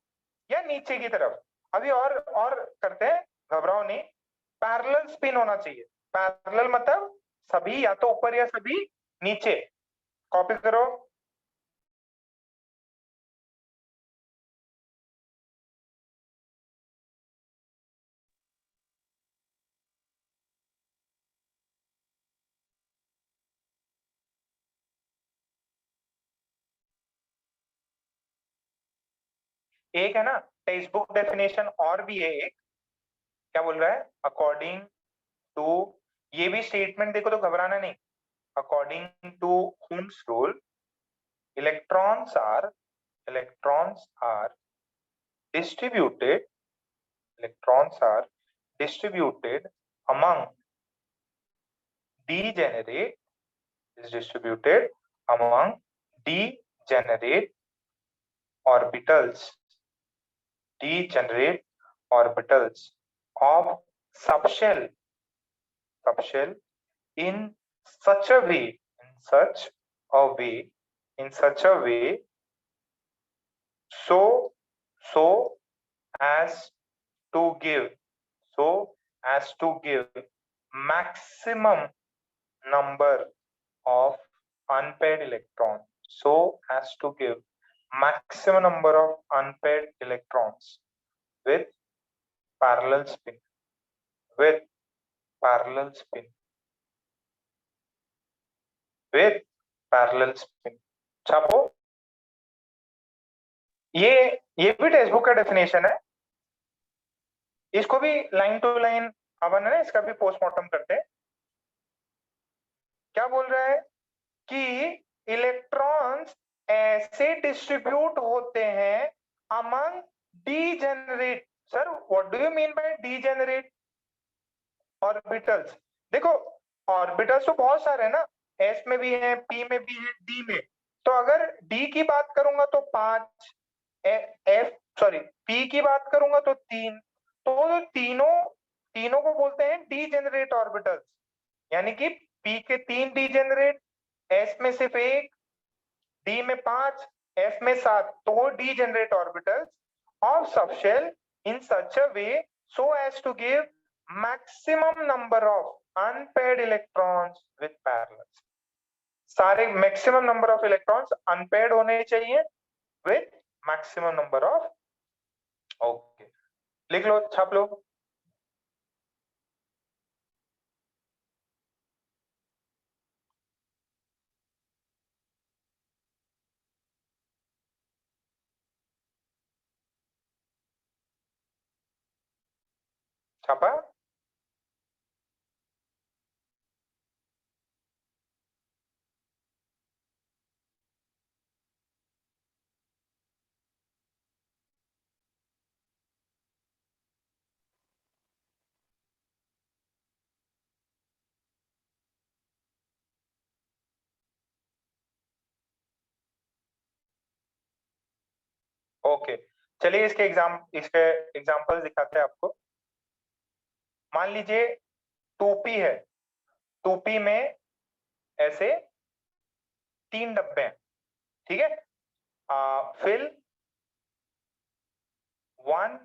या नीचे की तरफ। अभी और करते हैं, घबराओ नहीं। पैरेलल स्पिन होना चाहिए, पैरेलल मतलब सभी या तो ऊपर या सभी नीचे। कॉपी करो, एक है ना टेक्स्ट बुक डेफिनेशन, और भी है एक, क्या बोल रहा है? अकॉर्डिंग टू, ये भी स्टेटमेंट देखो तो घबराना नहीं। According to Hund's rule, electrons are distributed among degenerate orbitals of subshell in such a way so as to give maximum number of unpaired electrons, with parallel spin, छापो। ये भी text book का definition है, इसको भी line to line अपन है ना, इसका भी पोस्टमार्टम करते हैं। क्या बोल रहा है कि इलेक्ट्रॉन्स ऐसे डिस्ट्रीब्यूट होते हैं among degenerate. Sir, what do you mean by degenerate orbitals? देखो, ऑर्बिटल्स तो बहुत सारे हैं ना, एस में भी है, पी में भी है, डी में। तो अगर डी की बात करूंगा तो 5, पी की बात करूंगा तो 3, तो तीनों को बोलते हैं डीजेनरेट ऑर्बिटल्स। यानी कि पी के 3 डीजेनरेट, एस में सिर्फ 1, डी में 5, एफ में 7, तो degenerate orbitals of subshell in such a way so as to give maximum number of unpaired electrons with parallels. सारे maximum number of electrons unpaired होने चाहिए with maximum number of, okay, लिख लो, छाप लो। छापा? ओके, चलिए इसके एग्जाम्पल दिखाते हैं आपको। मान लीजिए 2p है, 2p में ऐसे 3 डब्बे हैं, ठीक है। Fill 1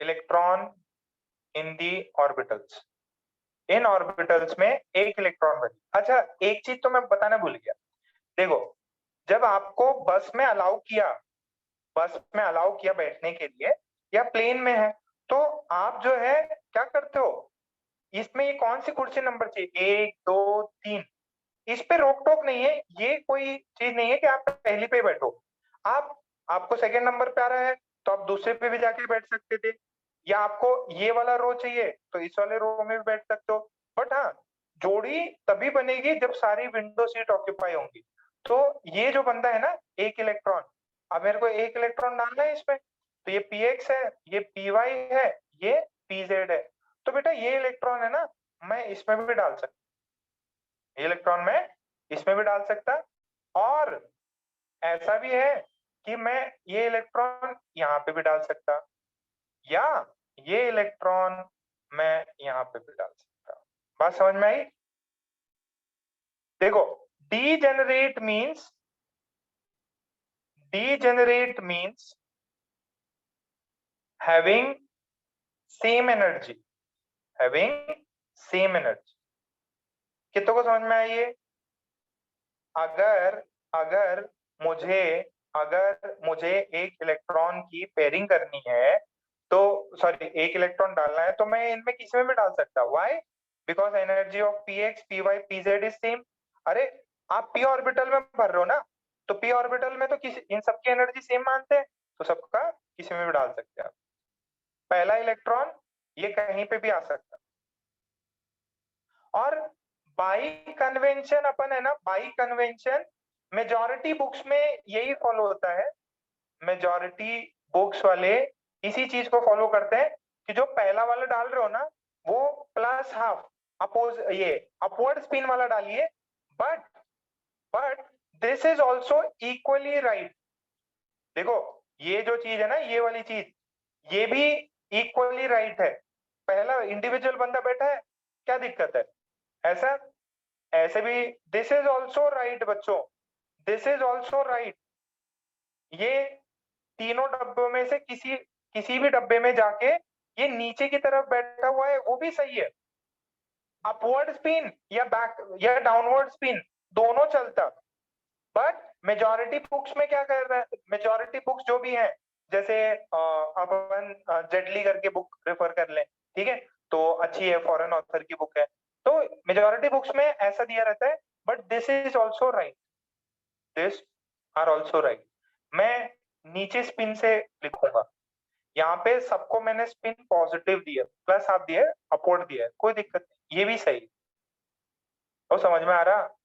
electron in the orbitals, इन ऑर्बिटल्स में 1 इलेक्ट्रॉन बची। अच्छा, एक चीज तो मैं बताना भूल गया, देखो जब आपको बस में अलाउ किया बैठने के लिए, या प्लेन में है, तो आप जो है क्या करते हो, इसमें ये कौन सी कुर्सी नंबर चाहिए, 1 2 3, इस पे रोक टोक नहीं है, ये कोई चीज नहीं है कि आप पहली पे बैठो। आपको सेकंड नंबर पे आ रहा है तो आप दूसरे पे भी जाके बैठ सकते थे, या आपको ये वाला रो चाहिए तो इस वाले रो में भी बैठ सकते हो। बट हाँ, जोड़ी तभी बनेगी जब सारी विंडो सीट ऑक्यूपाई होंगी। तो ये जो बंदा है ना, 1 इलेक्ट्रॉन, अब मेरे को 1 इलेक्ट्रॉन डालना है इसमें, तो ये px है, ये py है, ये pz है। तो बेटा ये इलेक्ट्रॉन है ना, मैं इसमें भी डाल सकता, ये इलेक्ट्रॉन मैं इसमें भी डाल सकता, और ऐसा भी है कि मैं ये इलेक्ट्रॉन यहाँ पे भी डाल सकता, या ये इलेक्ट्रॉन मैं यहाँ पे भी डाल सकता। बात समझ में आई? देखो, degenerate means having same energy, कितनों को समझ में आई ये? अगर मुझे 1 इलेक्ट्रॉन की पेयरिंग करनी है, तो सॉरी 1 इलेक्ट्रॉन डालना है, तो मैं इनमें किसी में भी डाल सकता। Why? Because energy of px py pz is same. अरे आप p ऑर्बिटल में भर रहे हो ना, तो p ऑर्बिटल में तो किसी इन सबकी एनर्जी सेम मानते हैं, तो सबका किसी में भी डाल सकते हैं आप। पहला इलेक्ट्रॉन ये कहीं पे भी आ सकता। और बाई कन्वेंशन अपन है ना, बाई कन्वेंशन मेजॉरिटी बुक्स में यही फॉलो होता है, मेजॉरिटी बुक्स वाले इसी चीज को फॉलो करते हैं कि जो पहला वाला डाल रहे हो ना, वो प्लस हाफ अपोज ये अपवर्ड स्पिन वाला डालिए, but this is also equally right. देखो ये जो चीज है ना, ये वाली चीज, ये भी इक्वली राइट है। पहला इंडिविजुअल बंदा बैठा है, क्या दिक्कत है? ऐसा ऐसे भी दिस इज ऑल्सो राइट बच्चों, दिस इज ऑल्सो राइट। ये तीनों डब्बों में से किसी भी डब्बे में जाके ये नीचे की तरफ बैठा हुआ है, वो भी सही है। अपवर्ड स्पिन या बैक या डाउनवर्ड स्पिन दोनों चलता। बट मेजॉरिटी बुक्स में क्या कर रहा है, मेजॉरिटी बुक्स जो भी है, जैसे अब अपन जेटली करके बुक रेफर कर लें, ठीक है, तो अच्छी है, फॉरेन ऑथर की बुक है, तो मेजॉरिटी बुक्स में ऐसा दिया रहता है, but this is also right, this are also right. मैं नीचे स्पिन से लिखूंगा, यहाँ पे सबको मैंने स्पिन पॉजिटिव दिया, प्लस हाफ दिया, अपवर्ड दिया, कोई दिक्कत नहीं, ये भी सही। तो समझ में आ रहा?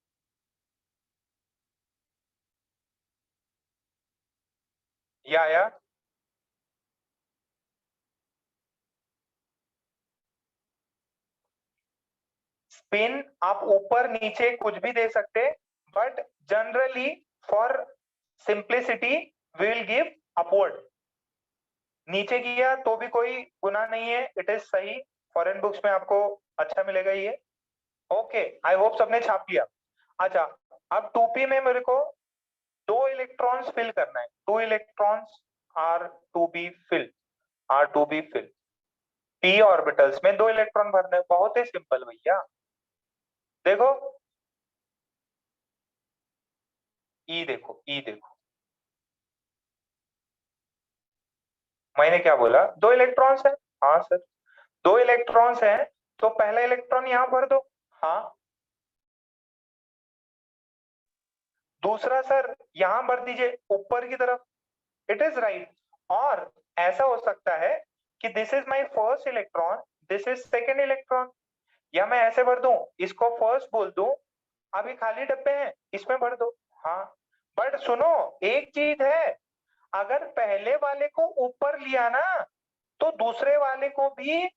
या स्पिन आप ऊपर नीचे कुछ भी दे सकते, but generally for simplicity we will give upward. नीचे किया तो भी कोई गुनाह नहीं है, इट इज सही, फॉरेन बुक्स में आपको अच्छा मिलेगा ये। ओके, आई होप सबने छाप लिया। अच्छा, अब 2p में मेरे को 2 इलेक्ट्रॉन्स फिल करना है, 2 electrons are to be fill, p orbitals में 2 इलेक्ट्रॉन भरने, बहुत ही सिंपल भैया। देखो देखो मैंने क्या बोला, 2 इलेक्ट्रॉन्स है, हाँ सर 2 इलेक्ट्रॉन्स है, तो पहला इलेक्ट्रॉन यहां भर दो, हाँ। दूसरा सर यहां भर दीजिए ऊपर की तरफ, इट इज राइट। और ऐसा हो सकता है कि this is my first electron, this is second electron, या मैं ऐसे भर दूं, इसको फर्स्ट बोल दूं, अब ये खाली डब्बे हैं इसमें भर दो। हाँ, बट सुनो एक चीज है, अगर पहले वाले को ऊपर लिया ना तो दूसरे वाले को भी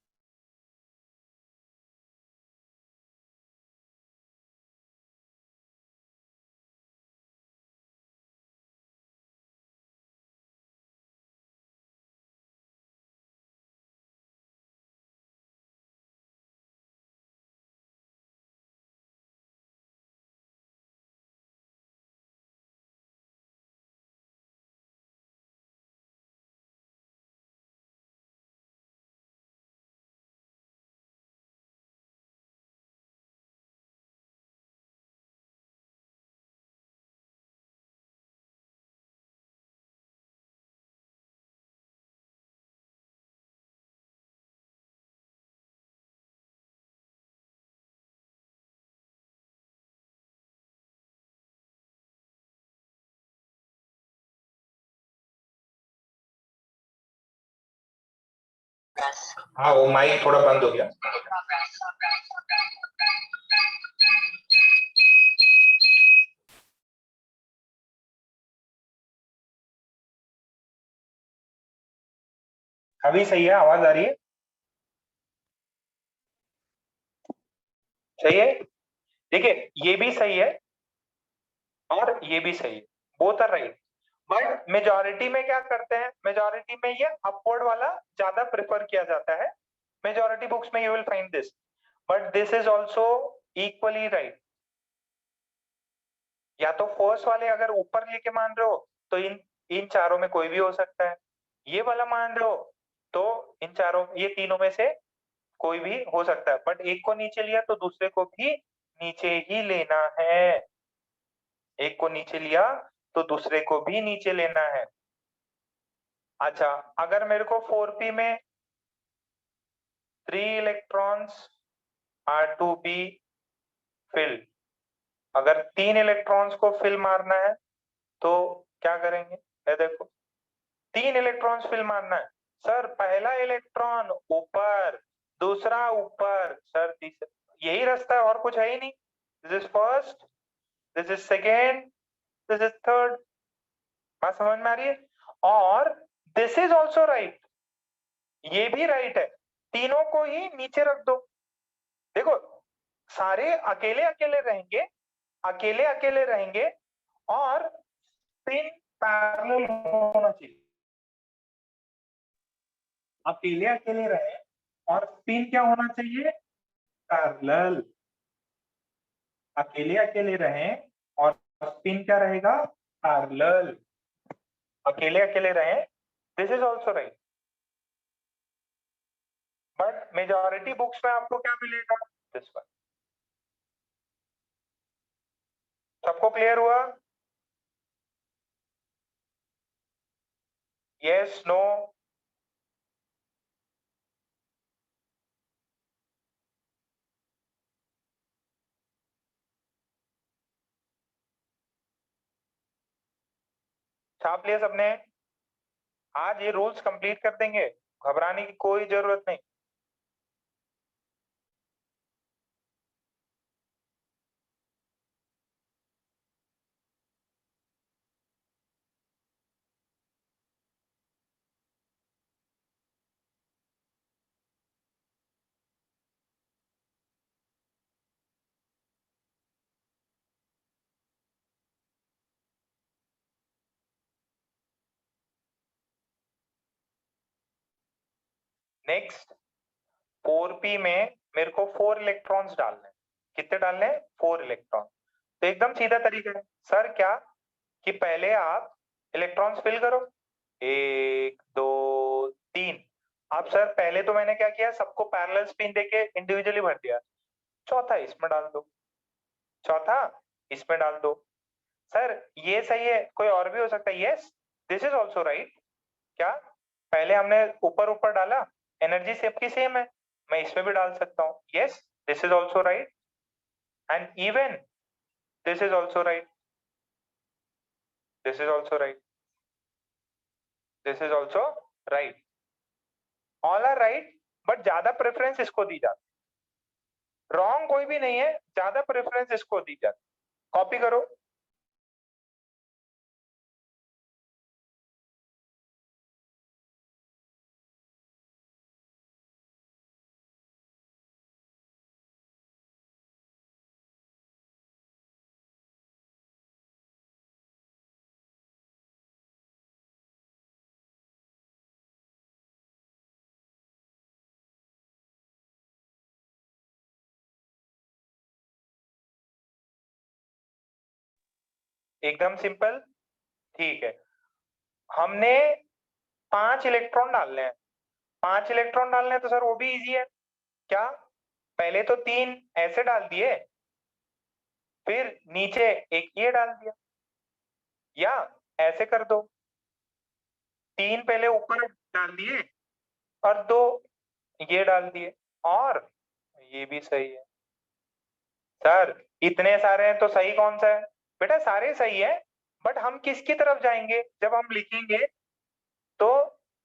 हाँ वो माइक थोड़ा बंद हो गया। अभी सही है, आवाज आ रही है? सही है। देखिए ये भी सही है और ये भी सही है, both are right. But majority में क्या करते हैं, मेजॉरिटी में ये अपवर्ड वाला ज्यादा प्रेफर किया जाता है, मेजॉरिटी बुक्स में you will find this, but this is also equally right. या तो फर्स्ट वाले अगर ऊपर लेके मान रहे हो तो इन चारों में कोई भी हो सकता है, ये वाला मान रहे हो तो इन चारों, ये तीनों में से कोई भी हो सकता है, बट एक को नीचे लिया तो दूसरे को भी नीचे ही लेना है, एक को नीचे लिया तो दूसरे को भी नीचे लेना है। अच्छा, अगर मेरे को 4p में 3 electrons are to be filled, अगर 3 इलेक्ट्रॉन्स को फिल मारना है तो क्या करेंगे? ये देखो 3 इलेक्ट्रॉन्स फिल मारना है सर, पहला इलेक्ट्रॉन ऊपर, दूसरा ऊपर, सर तीसरा, यही रास्ता है और कुछ है ही नहीं। This is first, this is second, this is third. बात समझ में आ रही है? और दिस इज ऑल्सो राइट, ये भी राइट है, तीनों को ही नीचे रख दो। देखो सारे अकेले अकेले रहेंगे, अकेले अकेले रहेंगे और स्पिन पैरेलल होना चाहिए, अकेले अकेले रहे और स्पिन क्या होना चाहिए? पैरेलल। अकेले अकेले रहे और स्पिन क्या रहेगा? पैरेलल। अकेले अकेले रहे, this is also right, but majority books में आपको क्या मिलेगा? This one. सबको क्लियर हुआ? Yes, no? छाप लिया सबने? आज ये रूल्स कंप्लीट कर देंगे, घबराने की कोई जरूरत नहीं। नेक्स्ट 4p में मेरे को 4 इलेक्ट्रॉन्स डालने हैं। कितने डालने हैं? 4 इलेक्ट्रॉन। तो एकदम सीधा तरीका है सर, क्या कि पहले आप इलेक्ट्रॉन्स फिल करो, 1 2 3। अब सर पहले तो मैंने क्या किया, सबको पैरेलल स्पिन देके इंडिविजुअली भर दिया, चौथा इसमें डाल दो, चौथा इसमें डाल दो। सर ये सही है, कोई और भी हो सकता है? Yes, this is also right. क्या पहले हमने ऊपर ऊपर डाला, एनर्जी सबकी सेम है, मैं इसमें भी डाल सकता हूँ। Yes, this is also right, and even this is also right, this is also right, this is also right. All are right, but ज्यादा प्रेफरेंस इसको दी जाती है। रॉन्ग कोई भी नहीं है, ज्यादा प्रेफरेंस इसको दी जाती है। कॉपी करो। एकदम सिंपल, ठीक है। हमने 5 इलेक्ट्रॉन डालने हैं, 5 इलेक्ट्रॉन डालने हैं तो सर वो भी इजी है। क्या, पहले तो 3 ऐसे डाल दिए, फिर नीचे एक ये डाल दिया, या ऐसे कर दो, 3 पहले ऊपर डाल दिए और 2 ये डाल दिए, और ये भी सही है। सर इतने सारे हैं तो सही कौन सा है? बेटा सारे सही है, बट हम किसकी तरफ जाएंगे जब हम लिखेंगे? तो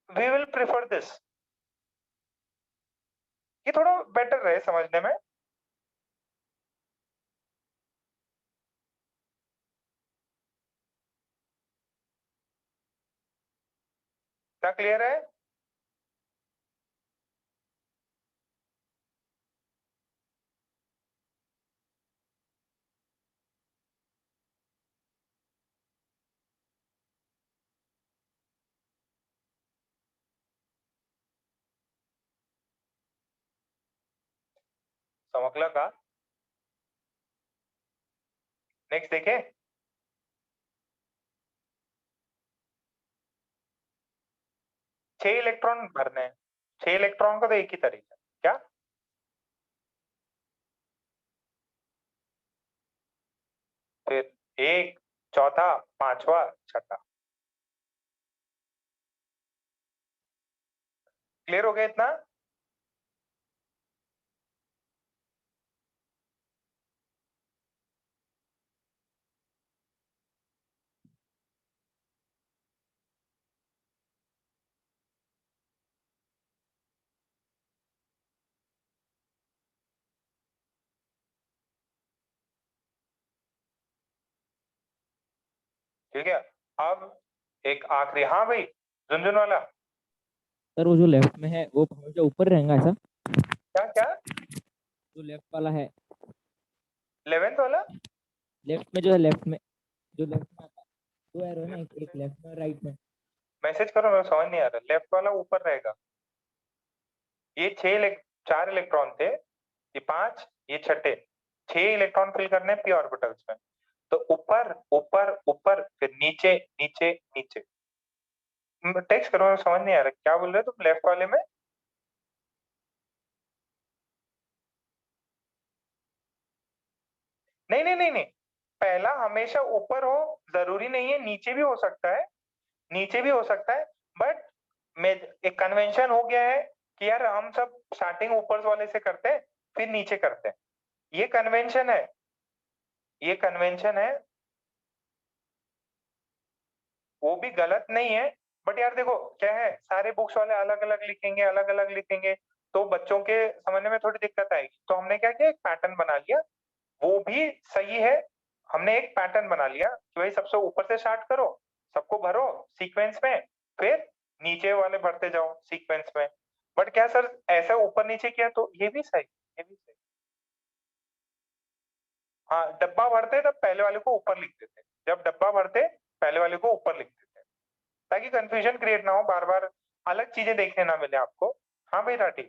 वी विल प्रिफर दिस। ये थोड़ा बेटर रहे समझने में। क्या क्लियर है? समझला का? नेक्स्ट देखें। छह इलेक्ट्रॉन भरने हैं, 6 इलेक्ट्रॉन का तो एक ही तरीका। क्या? फिर एक, चौथा, पांचवा, छठा। क्लियर हो गया इतना? ठीक है। अब एक आखिरी, हाँ भाई झुनझुन वाला। सर वो जो लेफ्ट में है वो हमेशा ऊपर रहेगा ऐसा? क्या क्या? जो लेफ्ट वाला है, 11th वाला? लेफ्ट में जो है, लेफ्ट में जो लेफ्ट में आता है, दो एरो है ना, एक लेफ्ट में और राइट में। मैसेज करो, मेरे को समझ नहीं आ रहा। लेफ्ट वाला ऊपर रहेगा। ये 4 इलेक्ट्रॉन थे, ये 5, ये छठे। 6 इलेक्ट्रॉन फिल करने पी ऑर्बिटल्स में। तो ऊपर ऊपर ऊपर, फिर नीचे नीचे नीचे। टेक्स्ट करो, मेरे को समझ नहीं आ रहा क्या बोल रहे हो तुम लेफ्ट वाले में। नहीं नहीं नहीं नहीं, पहला हमेशा ऊपर हो, जरूरी नहीं है, नीचे भी हो सकता है, नीचे भी हो सकता है। बट में एक कन्वेंशन हो गया है कि यार हम सब स्टार्टिंग ऊपर वाले से करते हैं, फिर नीचे करते हैं। ये कन्वेंशन है, ये कन्वेंशन है, वो भी गलत नहीं है। बट यार देखो क्या है, सारे बुक्स वाले अलग अलग लिखेंगे, अलग अलग लिखेंगे, तो बच्चों के समझने में थोड़ी दिक्कत आएगी। तो हमने क्या किया, एक पैटर्न बना लिया, वो भी सही है। हमने एक पैटर्न बना लिया कि भाई सबसे ऊपर से स्टार्ट करो, सबको भरो सीक्वेंस में, फिर नीचे वाले भरते जाओ सीक्वेंस में। बट क्या सर ऐसा ऊपर नीचे किया तो ये भी सही, ये भी सही। हाँ, डब्बा भरते तब पहले वाले को ऊपर लिख देते, जब डब्बा भरते पहले वाले को ऊपर लिख देते, ताकि कंफ्यूजन क्रिएट ना हो, बार बार अलग चीजें देखने ना मिले आपको। हाँ भाई राठी।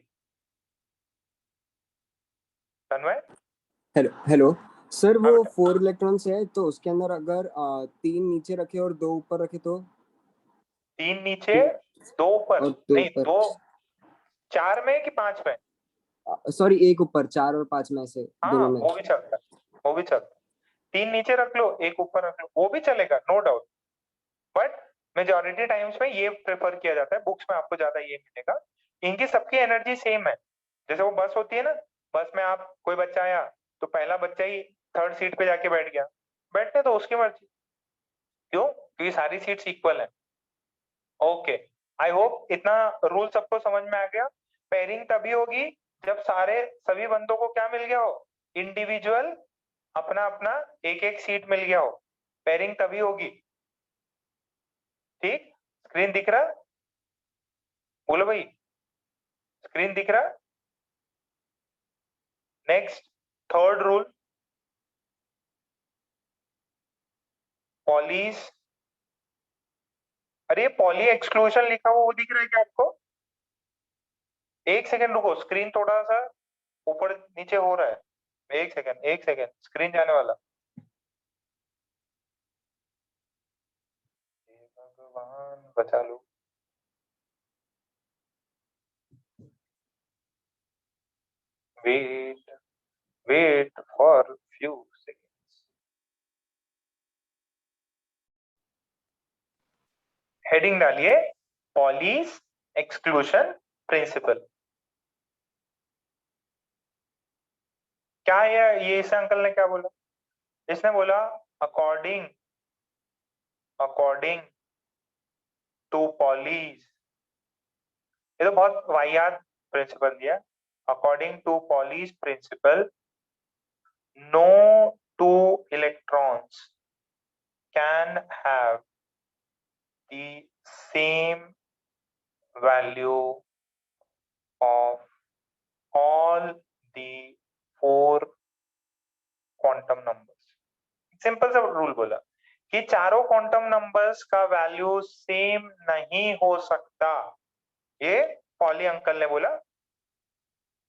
तन्मय। हेलो हेलो सर, हाँ वो बेटा। 4 इलेक्ट्रॉन्स है तो उसके अंदर अगर 3 नीचे रखे और 2 ऊपर रखे तो? 3 नीचे 2 ऊपर, और 2 नहीं ऊपर, 2, 4 में कि 5 में? सॉरी 1 ऊपर, 4 और 5 में से हाँ दोनों में। वो भी चलता है, वो भी चलता है। 3 नीचे रख लो, 1 ऊपर रख लो, वो भी चलेगा, no doubt. But majority times में ये प्रेफर किया जाता है, बुक्स में आपको ज्यादा ये मिलेगा। इनकी सबकी एनर्जी सेम है। जैसे वो बस होती है ना, बस में आप कोई बच्चा आया तो पहला बच्चा ही 3rd सीट पे जाके बैठ गया, बैठने तो उसकी मर्जी। क्यों? क्योंकि सारी सीट्स इक्वल है। ओके, आई होप इतना रूल सबको समझ में आ गया। पेयरिंग तभी होगी जब सभी बंदों को क्या मिल गया हो, इंडिविजुअल अपना अपना एक एक सीट मिल गया हो, पेयरिंग तभी होगी। ठीक, स्क्रीन दिख रहा, बोलो भाई, स्क्रीन दिख रहा। Next, third rule, Pauli's. अरे पॉली एक्सक्लूजन लिखा हुआ वो दिख रहा है क्या आपको? एक सेकंड रुको, स्क्रीन थोड़ा सा ऊपर नीचे हो रहा है, एक सेकंड स्क्रीन जाने वाला। भगवान बचा लो। Wait for few seconds. Heading डालिए पॉलीज एक्सक्लूजन प्रिंसिपल। क्या है ये? इस अंकल ने क्या बोला? इसने बोला अकॉर्डिंग टू पॉलीज, ये तो बहुत वाहियात प्रिंसिपल दिया। According to Pauli's principle, no two electrons can have the same value of all the 4 quantum numbers. Simple सा रूल बोला कि चारों क्वांटम नंबर्स का वैल्यू सेम नहीं हो सकता। ये पॉली अंकल ने बोला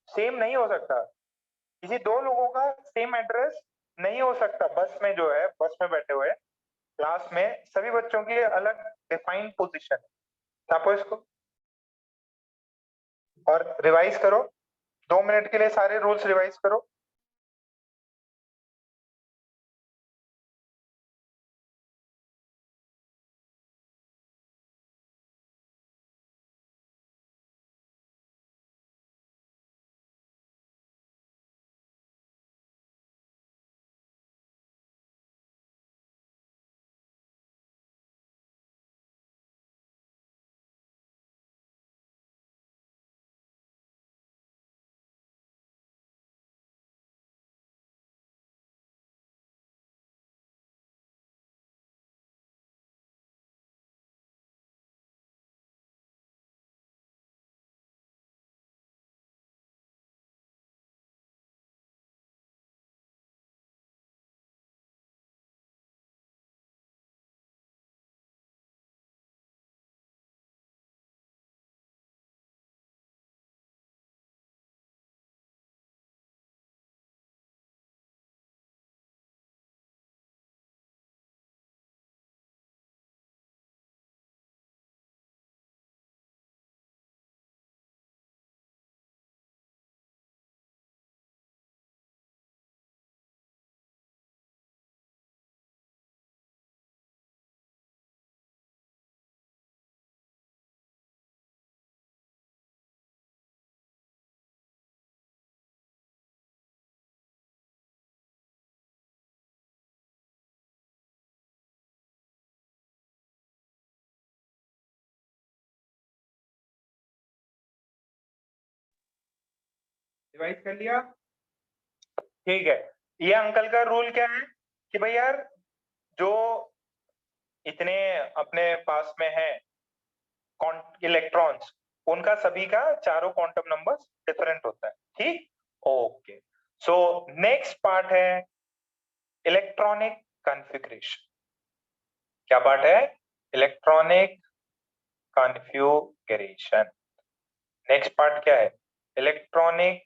सेम नहीं हो सकता, किसी दो लोगों का सेम एड्रेस नहीं हो सकता। बस में जो है, बस में बैठे हुए क्लास में सभी बच्चों की अलग डिफाइंड पोजीशन है। छापो इसको और रिवाइज करो, 2 मिनट के लिए सारे रूल्स रिवाइज करो। रिवाइज कर लिया? ठीक है। ये अंकल का रूल क्या है कि भाई यार, जो इतने अपने पास में है इलेक्ट्रॉन्स, उनका सभी का चारों क्वांटम नंबर्स डिफरेंट होता है। ठीक, ओके। सो नेक्स्ट पार्ट है इलेक्ट्रॉनिक कॉन्फ़िगरेशन। क्या पार्ट है? Electronic configuration. नेक्स्ट पार्ट क्या है? Electronic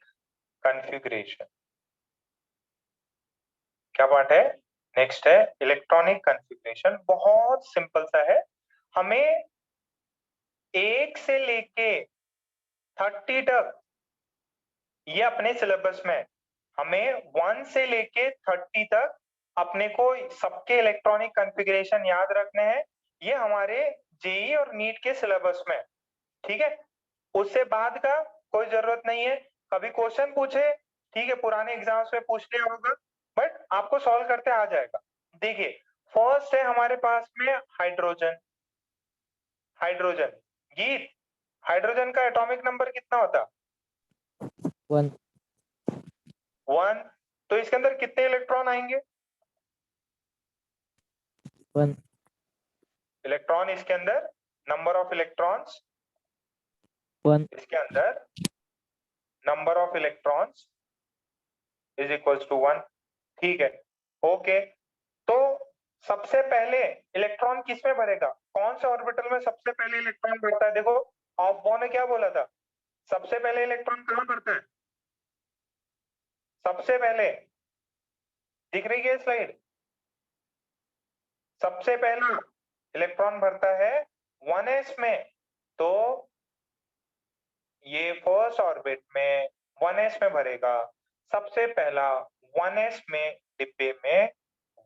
configuration. क्या पार्ट है? नेक्स्ट है इलेक्ट्रॉनिक कॉन्फ़िगरेशन। बहुत सिंपल सा है, हमें 1 से लेके 30 तक, ये अपने सिलेबस में, हमें 1 से लेके 30 तक अपने को सबके इलेक्ट्रॉनिक कॉन्फ़िगरेशन याद रखने हैं। ये हमारे जेई और नीट के सिलेबस में, ठीक है। उससे बाद का कोई जरूरत नहीं है। कभी क्वेश्चन पूछे, ठीक है, पुराने एग्जाम्स में पूछ लिया होगा, बट आपको सॉल्व करते आ जाएगा। देखिए, फर्स्ट है हमारे पास में हाइड्रोजन। हाइड्रोजन गीत, हाइड्रोजन का एटॉमिक नंबर कितना होता? 1 1। तो इसके अंदर कितने इलेक्ट्रॉन आएंगे? 1 इलेक्ट्रॉन इसके अंदर, नंबर ऑफ इलेक्ट्रॉन्स 1 इसके अंदर, number of electrons is equals to 1। ठीक है, ओके। तो सबसे पहले इलेक्ट्रॉन किस में भरेगा? कौन से ऑर्बिटल में सबसे पहले इलेक्ट्रॉन भरता है? देखो ऑफबो ने क्या बोला था, सबसे पहले इलेक्ट्रॉन कहां भरता है? सबसे पहले, दिख रही है स्लाइड? सबसे पहला इलेक्ट्रॉन भरता है 1s में। तो ये फर्स्ट ऑर्बिट में 1s में भरेगा, सबसे पहला 1s में डिब्बे में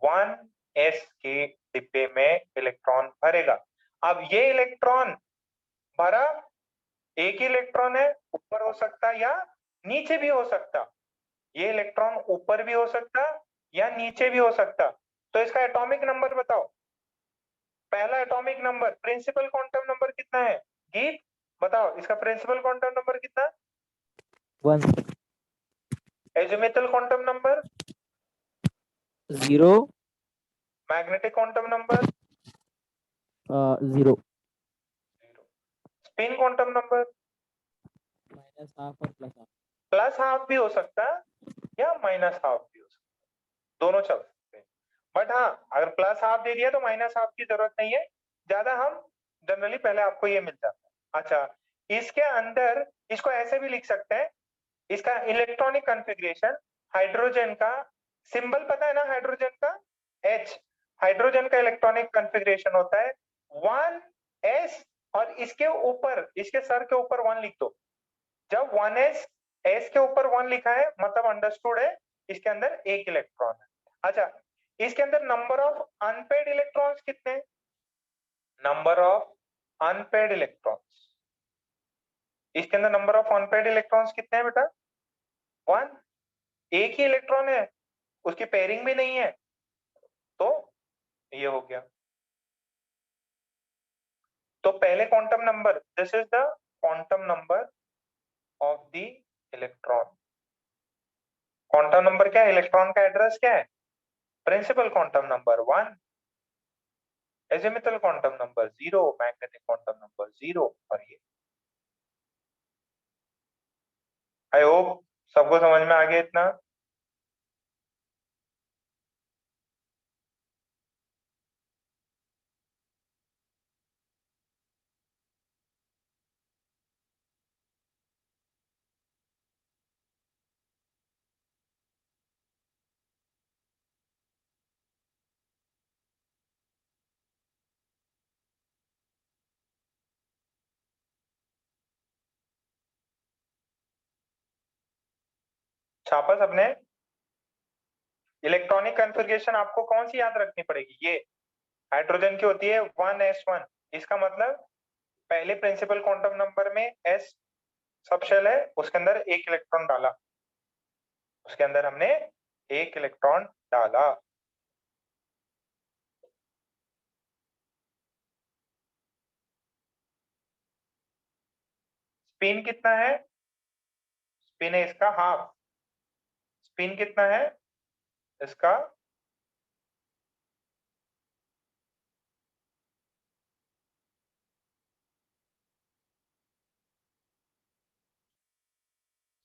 1s के डिब्बे में इलेक्ट्रॉन भरेगा। अब ये इलेक्ट्रॉन भरा, एक ही इलेक्ट्रॉन है, ऊपर हो सकता या नीचे भी हो सकता। ये इलेक्ट्रॉन ऊपर भी हो सकता या नीचे भी हो सकता। तो इसका एटॉमिक नंबर बताओ। पहला atomic number, principal quantum number कितना है? गीत बताओ, इसका प्रिंसिपल क्वांटम नंबर कितना? 1 azimuthal quantum number? 0 magnetic quantum number? 0 spin quantum number? -Half और +हाफ। प्लस हाफ भी हो सकता या माइनस हाफ भी हो सकता, दोनों चल सकते हैं। बट हाँ, अगर प्लस हाफ दे दिया तो माइनस हाफ की जरूरत नहीं है ज्यादा, हम जनरली पहले आपको ये मिल जाता है। अच्छा, इसके अंदर इसको ऐसे भी लिख सकते हैं, इसका इलेक्ट्रॉनिक कॉन्फ़िगरेशन, हाइड्रोजन का सिंबल पता है ना, हाइड्रोजन का H, हाइड्रोजन का इलेक्ट्रॉनिक कॉन्फ़िगरेशन होता है 1s, और इसके ऊपर, इसके सर के ऊपर 1 लिख दो। जब 1s s के ऊपर 1 लिखा है मतलब अंडरस्टूड है इसके अंदर एक इलेक्ट्रॉन है। अच्छा, इसके अंदर नंबर ऑफ अनपेड इलेक्ट्रॉन्स कितने? नंबर ऑफ अनपेड इलेक्ट्रॉन्स, इसके अंदर नंबर ऑफ अनपेड इलेक्ट्रॉन्स कितने हैं बेटा? 1। एक ही इलेक्ट्रॉन है, उसकी पेयरिंग भी नहीं है, तो ये हो गया। तो पहले quantum number, this is the quantum number of the electron. Quantum number क्या है? इलेक्ट्रॉन का एड्रेस क्या है? Principal quantum number 1, azimuthal quantum number 0, magnetic quantum number 0, और ये। आई होप सबको समझ में आ गया इतना। छापा सबने? इलेक्ट्रॉनिक कॉन्फ़िगरेशन आपको कौन सी याद रखनी पड़ेगी? ये हाइड्रोजन की होती है 1s1। इसका मतलब पहले प्रिंसिपल क्वांटम नंबर में s सब शेल है, उसके अंदर एक इलेक्ट्रॉन डाला, उसके अंदर हमने एक इलेक्ट्रॉन डाला। स्पिन कितना है? स्पिन है इसका हाफ। स्पिन कितना है इसका?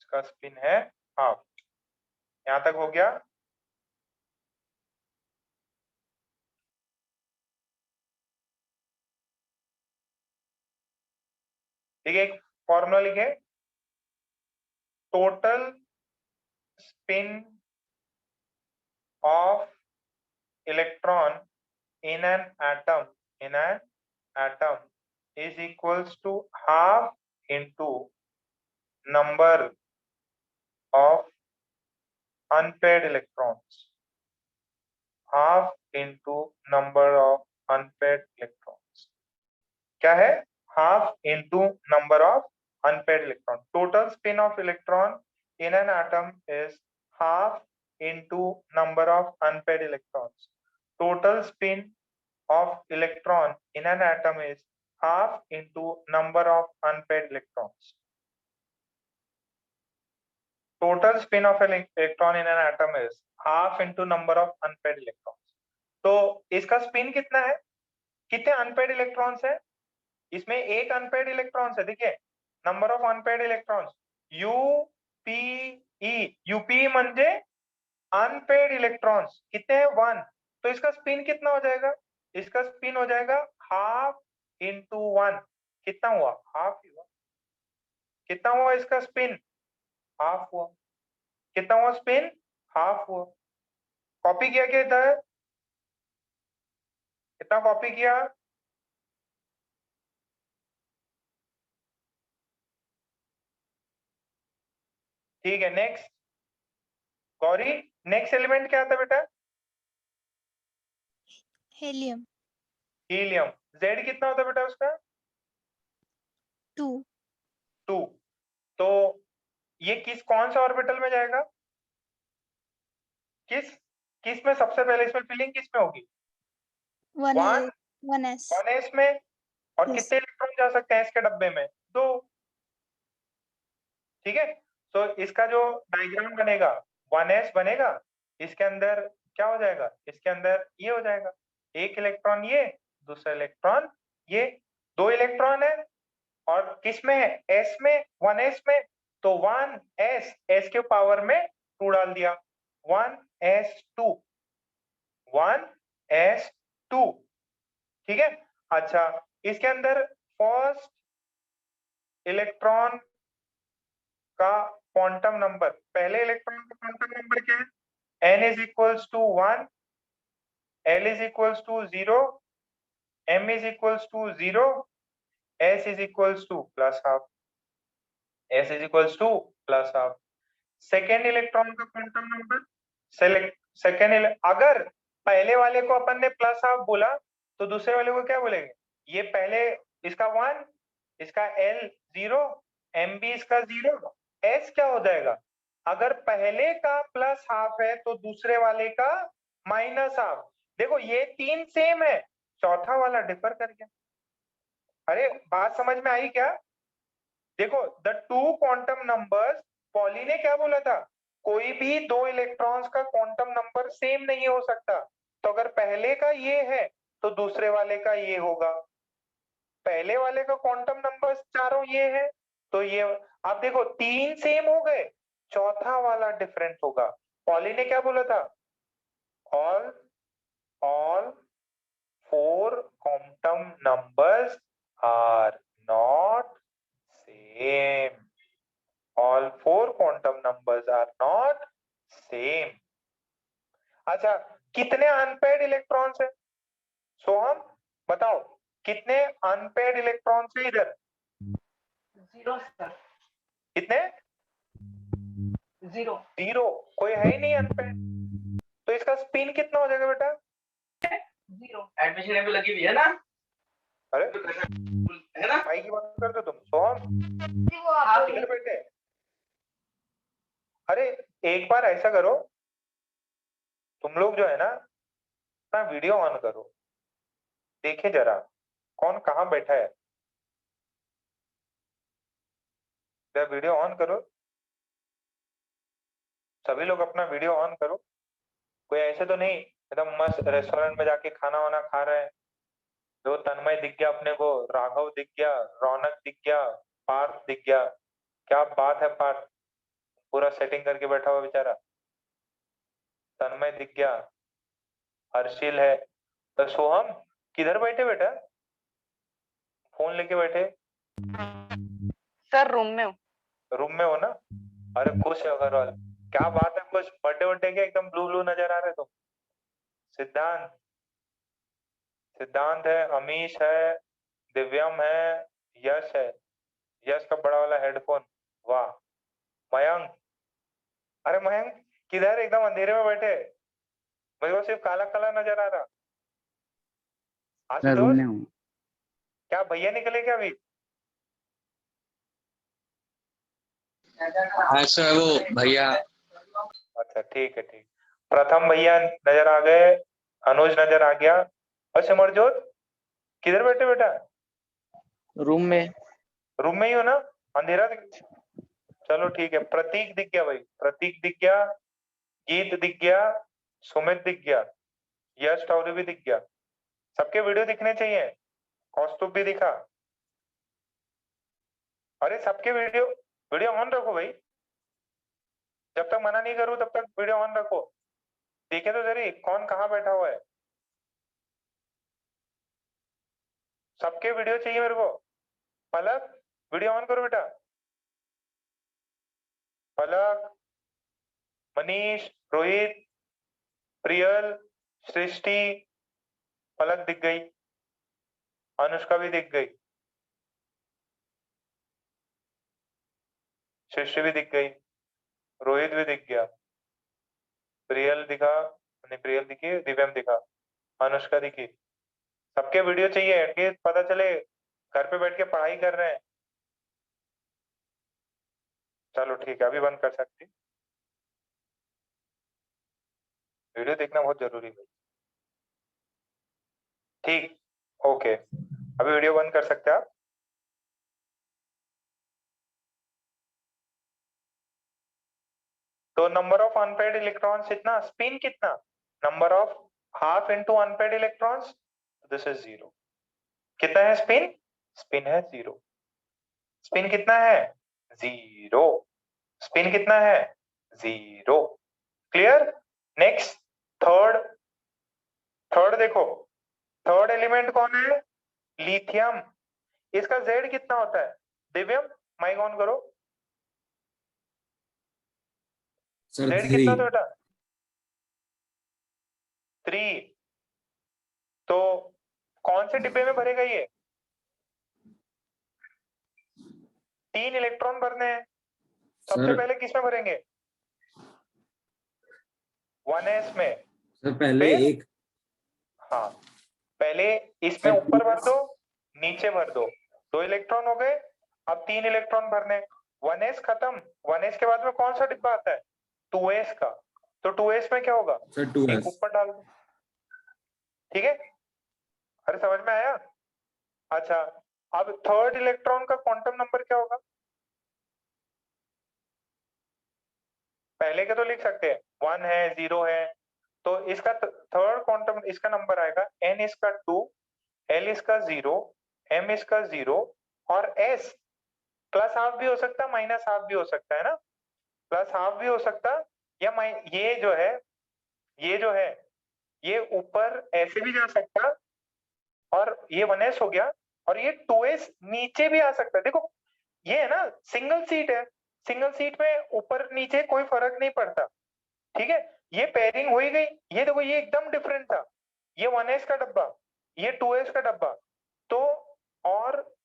इसका स्पिन है हाफ। यहां तक हो गया? ठीक है, एक फॉर्मूला लिखे, total spin off electron in an atom is equals to half into number of unpaired electrons, half into number of unpaired electrons। क्या है? half into number of unpaired electron। total spin of electron in an atom is half into number of unpaired electrons। total spin of electron in an atom is half into number of unpaired electrons. Total spin of an electron in an atom is half into number of unpaired electrons. तो इसका spin कितना है? कितने unpaired electrons है? इसमें एक unpaired electrons है, देखिए नंबर ऑफ अनपेड इलेक्ट्रॉन्स यूपीई, यूपीई म्हणजे अनपेड इलेक्ट्रॉन्स कितने हैं? 1। तो इसका स्पिन कितना हो जाएगा? इसका स्पिन हो जाएगा हाफ इंटू 1। कितना हुआ? हाफ हुआ। कितना हुआ इसका स्पिन? हाफ हुआ। कितना हुआ स्पिन? हाफ हुआ। कॉपी किया क्या इधर? कितना कॉपी किया? ठीक है, नेक्स्ट गौरी, नेक्स्ट एलिमेंट क्या आता है बेटा? हेलियम। हीलियम। Z कितना होता है बेटा उसका? 2। 2। तो ये कौन सा ऑर्बिटल में जाएगा? किस में सबसे पहले इसमें फिलिंग किस में होगी? 1s में। और Yes. कितने इलेक्ट्रॉन जा सकते हैं इसके डब्बे में? 2। ठीक है, तो इसका जो डायग्राम बनेगा 1s बनेगा, इसके अंदर क्या हो जाएगा? इसके अंदर ये हो जाएगा, एक इलेक्ट्रॉन ये, दूसरा इलेक्ट्रॉन ये, 2 इलेक्ट्रॉन है और किस में है? s में, 1s में। तो 1s, s के पावर में 2 डाल दिया, 1s2, 1s2। ठीक है, अच्छा इसके अंदर फर्स्ट इलेक्ट्रॉन का क्वांटम नंबर, पहले इलेक्ट्रॉन का क्वांटम नंबर क्या है? n is equals to 1, l is equals to 0, m is equals to 0, s is equals to plus half, s is equals to plus half। Second electron का quantum number, अगर पहले वाले को अपन ने plus half बोला तो दूसरे वाले को क्या बोलेंगे? ये पहले इसका 1, इसका l 0, m भी इसका 0, s क्या हो जाएगा? अगर पहले का प्लस हाफ है तो दूसरे वाले का माइनस हाफ। देखो ये 3 सेम है, चौथा वाला डिफर कर गया। अरे बात समझ में आई क्या? देखो द 2 क्वांटम नंबर्स, पॉली ने क्या बोला था? कोई भी 2 इलेक्ट्रॉन्स का क्वांटम नंबर सेम नहीं हो सकता। तो अगर पहले का ये है तो दूसरे वाले का ये होगा। पहले वाले का क्वांटम नंबर चारों ये है तो ये, आप देखो 3 सेम हो गए, चौथा वाला डिफरेंट होगा। पॉली ने क्या बोला था? All 4 quantum numbers are not same. All 4 quantum numbers are not same। अच्छा, कितने अनपेड इलेक्ट्रॉन्स है? सोहम बताओ, कितने अनपेड इलेक्ट्रॉन्स है इधर? 0 सर। कितने? 0। कोई है ही नहीं अनपेड। तो इसका स्पिन कितना हो जाएगा बेटा? 0। एडमिशन पे लगी हुई है ना? अरे है ना? भाई की बात कर दो तुम। सोहम इधर बैठे। अरे एक बार ऐसा करो, तुम लोग जो है ना अपना वीडियो ऑन करो, देखे जरा कौन कहाँ बैठा है। वीडियो ऑन करो, सभी लोग अपना वीडियो ऑन करो। कोई ऐसे तो नहीं एकदम मस्त रेस्टोरेंट में जाके खाना वाना खा रहे हैं। जो तन्मय दिख गया अपने को, राघव दिख गया, रौनक दिख गया, पार्थ दिख गया। क्या बात है पार्थ, पूरा सेटिंग करके बैठा हुआ बेचारा। तन्मय दिख गया, हर्षिल है। तो सोहम किधर बैठे बेटा? फोन लेके बैठे? सर रूम में हूँ। रूम में हो ना? अरे खुश है अग्रवाल, क्या बात है, कुछ बर्थडे वर्डे के एकदम ब्लू ब्लू नजर आ रहे तुम। सिद्धांत है, अमीश है, दिव्यम है, यश है, यश का बड़ा वाला हेडफोन, वाह। मयंक, अरे मयंक किधर, एकदम अंधेरे में बैठे, मेरे को सिर्फ काला काला नजर आ रहा। आशुतोष, क्या भैया निकले क्या अभी? हाँ सर, वो भैया। अच्छा ठीक है, ठीक। प्रथम भैया नजर आ गए, अनुज नजर आ गया। और सिमरजोत किधर बैठे बेटा? रूम में रूम में ही हो ना? अंधेरा चलो ठीक है, प्रतीक दिख गया भाई, प्रतीक दिख गया, गीत दिख गया, सुमित दिख गया, यश टौरी भी दिख गया। सबके वीडियो दिखने चाहिए। कौस्तुभ भी दिखा। अरे सबके वीडियो वीडियो ऑन रखो भाई, जब तक मना नहीं करूं तब तक वीडियो ऑन रखो। देखे तो जरी कौन कहाँ बैठा हुआ है। सबके वीडियो चाहिए मेरे को। पलक वीडियो ऑन करो बेटा। पलक, मनीष, रोहित, प्रियल, सृष्टि, पलक दिख गई, अनुष्का भी दिख गई, सृष्टि भी दिख गई, रोहित भी दिख गया, प्रियल दिखा, नहीं प्रियल दिखी, दिव्यम दिखा, अनुष्का दिखी। सबके वीडियो चाहिए, एटलीस्ट पता चले घर पे बैठ के पढ़ाई कर रहे हैं। चलो ठीक है, अभी बंद कर सकती। वीडियो देखना बहुत जरूरी है। ठीक, ओके, अभी वीडियो बंद कर सकते हैं आप। तो नंबर ऑफ अनपेयर्ड इलेक्ट्रॉन्स कितना, स्पिन कितना, number of half into unpaired electrons, this is 0। कितना है स्पिन? स्पिन है 0। स्पिन कितना है? 0। स्पिन कितना है? 0। क्लियर? नेक्स्ट थर्ड देखो, थर्ड एलिमेंट कौन है? लिथियम। इसका Z कितना होता है? दिव्यम माइक ऑन करो। सर Z कितना था बेटा? 3। तो कौन से डिब्बे में भरेगा ये? 3 इलेक्ट्रॉन भरने हैं। सबसे पहले किस में भरेंगे? 1s में। सर पहले फिर? एक, हाँ, पहले इसमें ऊपर भर दो, नीचे भर दो, 2 इलेक्ट्रॉन हो गए। अब 3 इलेक्ट्रॉन भरने। 1s खत्म। 1s के बाद में कौन सा डिब्बा आता है? 2s का। तो 2s में क्या होगा? सर 2s एक ऊपर डाल दो। ठीक है, अरे समझ में आया? अच्छा, अब थर्ड इलेक्ट्रॉन का क्वांटम नंबर क्या होगा? पहले के तो लिख सकते हैं, 1 है, 0 है। तो इसका थर्ड क्वांटम, इसका नंबर आएगा n इसका 2, l इसका 0, m इसका 0 और s प्लस हाफ भी हो सकता है, माइनस हाफ भी हो सकता है ना। प्लस हाफ भी हो सकता, या ये जो है, ये ऊपर ऐसे भी जा सकता, और ये 1s हो गया, और ये 2s नीचे भी आ सकता है। देखो ये है ना, सिंगल सीट है, सिंगल सीट में ऊपर नीचे कोई फर्क नहीं पड़ता। ठीक है, ये पेयरिंग हो ही गई। ये देखो, ये एकदम डिफरेंट था, ये 1s का डब्बा, ये 2s का डब्बा। तो और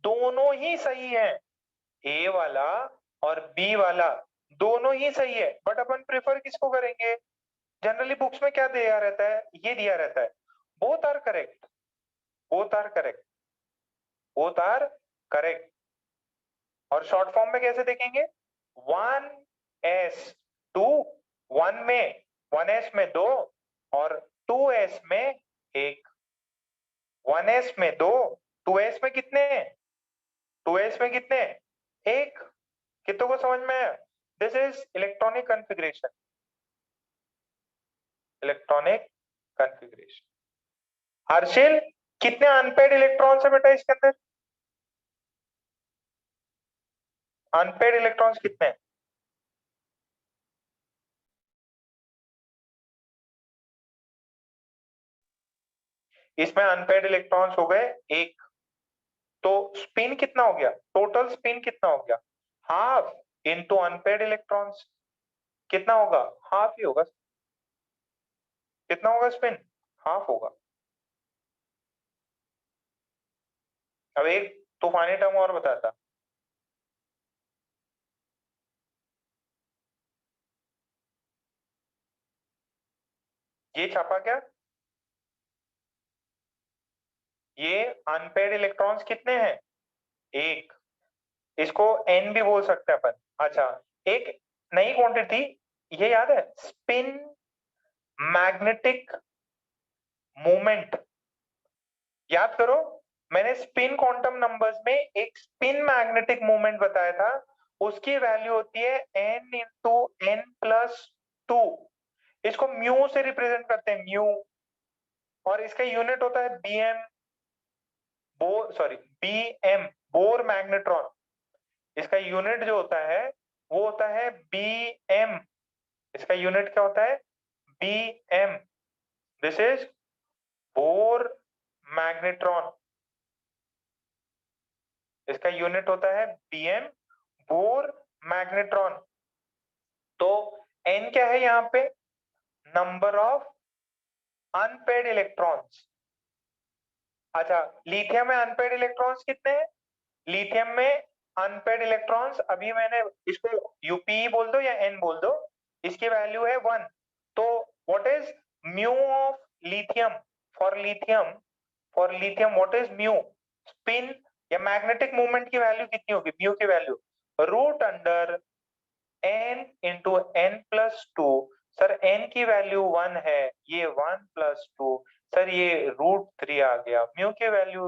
दोनों ही सही है, ए वाला और बी वाला दोनों ही सही है, बट अपन प्रेफर किसको करेंगे? जनरली बुक्स में क्या दिया रहता है? ये दिया रहता है, both are correct, both are correct, both are correct. और शॉर्ट फॉर्म में कैसे देखेंगे? 1s2, 1 में 1s में 2 और 2s में 1। 1s में 2, 2s में कितने? 2s में कितने? 1। कितनों को समझ में आया? This is electronic configuration, electronic configuration. Harshil, कितने अनपेयर्ड इलेक्ट्रॉन्स है बेटा इसके अंदर? अनपेयर्ड इलेक्ट्रॉन्स कितने? इसमें अनपेयर्ड इलेक्ट्रॉन्स हो गए 1। तो स्पिन कितना हो गया? टोटल स्पिन कितना हो गया? Half into unpaired electrons. कितना होगा? हाफ ही होगा। कितना होगा स्पिन? हाफ होगा। अब एक तूफानी टर्म और बताता, ये छापा क्या? ये अनपेयर्ड इलेक्ट्रॉन्स कितने हैं? 1। इसको n भी बोल सकते हैं अपन। अच्छा, एक नई क्वांटिटी, ये याद है? Spin magnetic moment. याद करो, मैंने स्पिन क्वांटम नंबर्स में एक स्पिन मैग्नेटिक मोमेंट बताया था, उसकी वैल्यू होती है n इंटू n प्लस 2। इसको म्यू से रिप्रेजेंट करते हैं, म्यू, और इसका यूनिट होता है bm, bm बोर मैग्नेट्रॉन। इसका यूनिट जो होता है वो होता है bm। इसका यूनिट क्या होता है? bm। This is bore magnetron. इसका यूनिट होता है bm बोर मैग्नेट्रॉन। तो n क्या है यहाँ पे? Number of unpaid electrons. अच्छा, लिथियम में अनपेड इलेक्ट्रॉन्स कितने हैं? लिथियम में अनपेड इलेक्ट्रॉन्स, अभी मैंने इसको यूपी बोल दो या एन बोल दो, इसकी वैल्यू है 1। तो what is mu of lithium? For lithium what is mu? Spin या मैग्नेटिक मोमेंट की वैल्यू कितनी होगी? म्यू की value root under n into n plus 2। Sir n की वैल्यू 1 है, ये 1 प्लस 2, सर ये √3 आ गया। म्यू की वैल्यू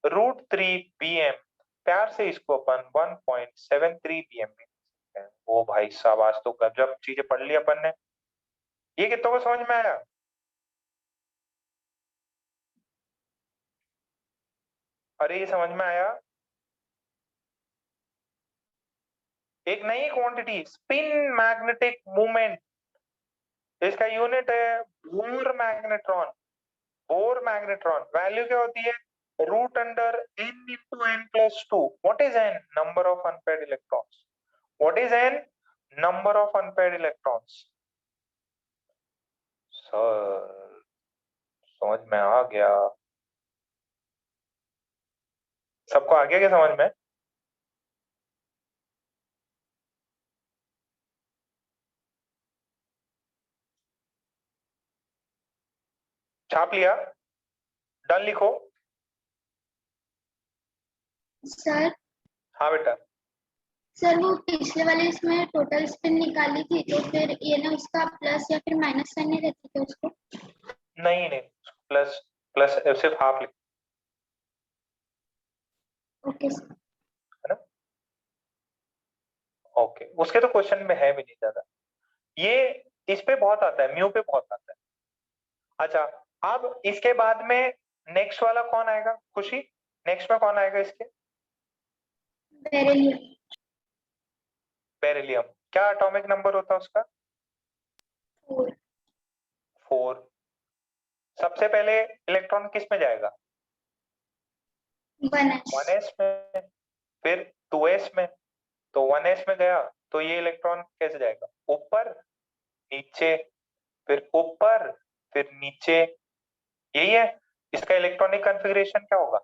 √3 bm। प्यार से इसको अपन 1.73 bm में। ओ भाई साहब, आज तो गजब चीजें पढ़ ली अपन ने। ये कितनों को समझ में आया? अरे ये समझ में आया? एक नई क्वांटिटी स्पिन मैग्नेटिक मूवमेंट, इसका यूनिट है Bohr magnetron. Bohr magnetron value क्या होती है? Root under n into n plus 2। What is n? Number of unpaid electrons. What is n? Number of unpaid electrons. Sir समझ में आ गया? सबको आ गया क्या समझ में? छाप लिया? डन लिखो। सर हाँ बेटा। सर वो पिछले वाले इसमें टोटल स्पिन निकाली थी, तो फिर ये ना उसका प्लस या फिर माइनस करने रहती थी उसको? नहीं नहीं, प्लस प्लस सिर्फ हाफ लिख। Okay sir. है ना? ओके, उसके तो क्वेश्चन में है भी नहीं ज्यादा। ये इस पे बहुत आता है, म्यू पे बहुत आता है। अच्छा, अब इसके बाद में नेक्स्ट वाला कौन आएगा? खुशी, नेक्स्ट में कौन आएगा इसके? बेरिलियम। बेरिलियम। क्या एटॉमिक नंबर होता है उसका? 4। सबसे पहले इलेक्ट्रॉन किस में जाएगा? 1s में, फिर 2s में। तो 1s में गया तो ये इलेक्ट्रॉन कैसे जाएगा? ऊपर नीचे, फिर ऊपर फिर नीचे। यही है इसका इलेक्ट्रॉनिक कॉन्फ़िगरेशन। क्या होगा?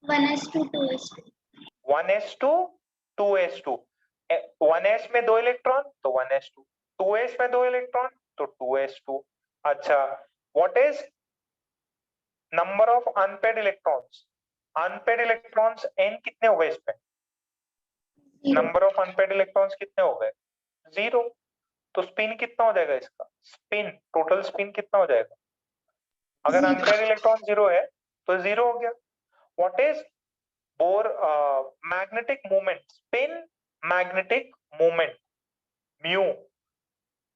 1s2 2s2। 1s2 2s2। 1s में 2 इलेक्ट्रॉन तो 1s2, 2s में 2 इलेक्ट्रॉन तो 2s2। अच्छा, what is number of unpaid electrons? Unpaired electrons n कितने हो गए इसमें? नंबर ऑफ अनपेड इलेक्ट्रॉन्स कितने हो गए? 0। तो स्पिन कितना हो जाएगा इसका? स्पिन, टोटल स्पिन कितना हो जाएगा? अगर अनपेड इलेक्ट्रॉन 0 है तो 0 हो गया। What is Bohr magnetic moment? Spin magnetic moment mu.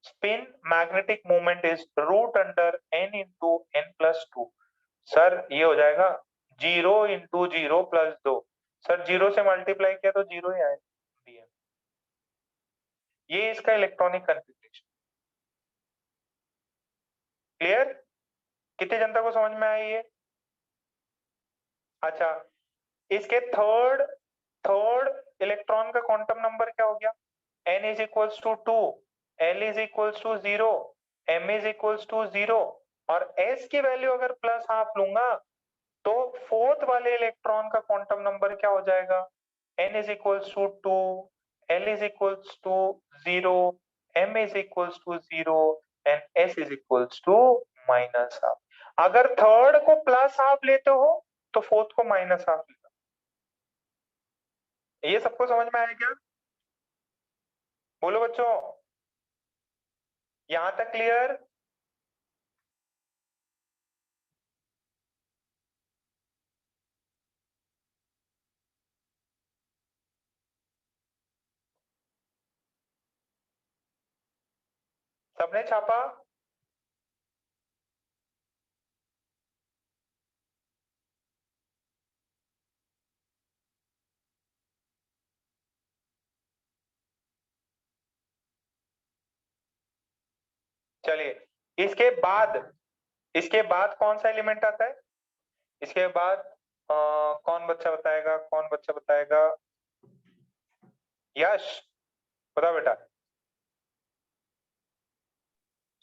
Spin magnetic moment is root under n into n plus 2। Sir ये हो जाएगा 0 इंटू 0 प्लस 2। सर 0 से मल्टीप्लाई किया तो 0 ही आएगा। ये इसका इलेक्ट्रॉनिक कॉन्फ़िगरेशन। क्लियर? कितने जनता को समझ में आया ये? अच्छा, इसके थर्ड इलेक्ट्रॉन का क्वांटम नंबर क्या हो गया? n is equals to 2, l is equals to 0, m is equals to 0, और s की वैल्यू अगर प्लस हाफ लूंगा तो फोर्थ वाले इलेक्ट्रॉन का क्वांटम नंबर क्या हो जाएगा? n is equals to 2, l is equals to 0, m is equals to 0 and s is equals to minus half. अगर थर्ड को प्लस हाफ लेते हो तो फोर्थ को माइनस हाफ लेना। ये सबको समझ में आया क्या? बोलो बच्चों, यहां तक क्लियर? सबने छापा? चलिए इसके बाद कौन सा एलिमेंट आता है? इसके बाद कौन बच्चा बताएगा? यश बता बेटा।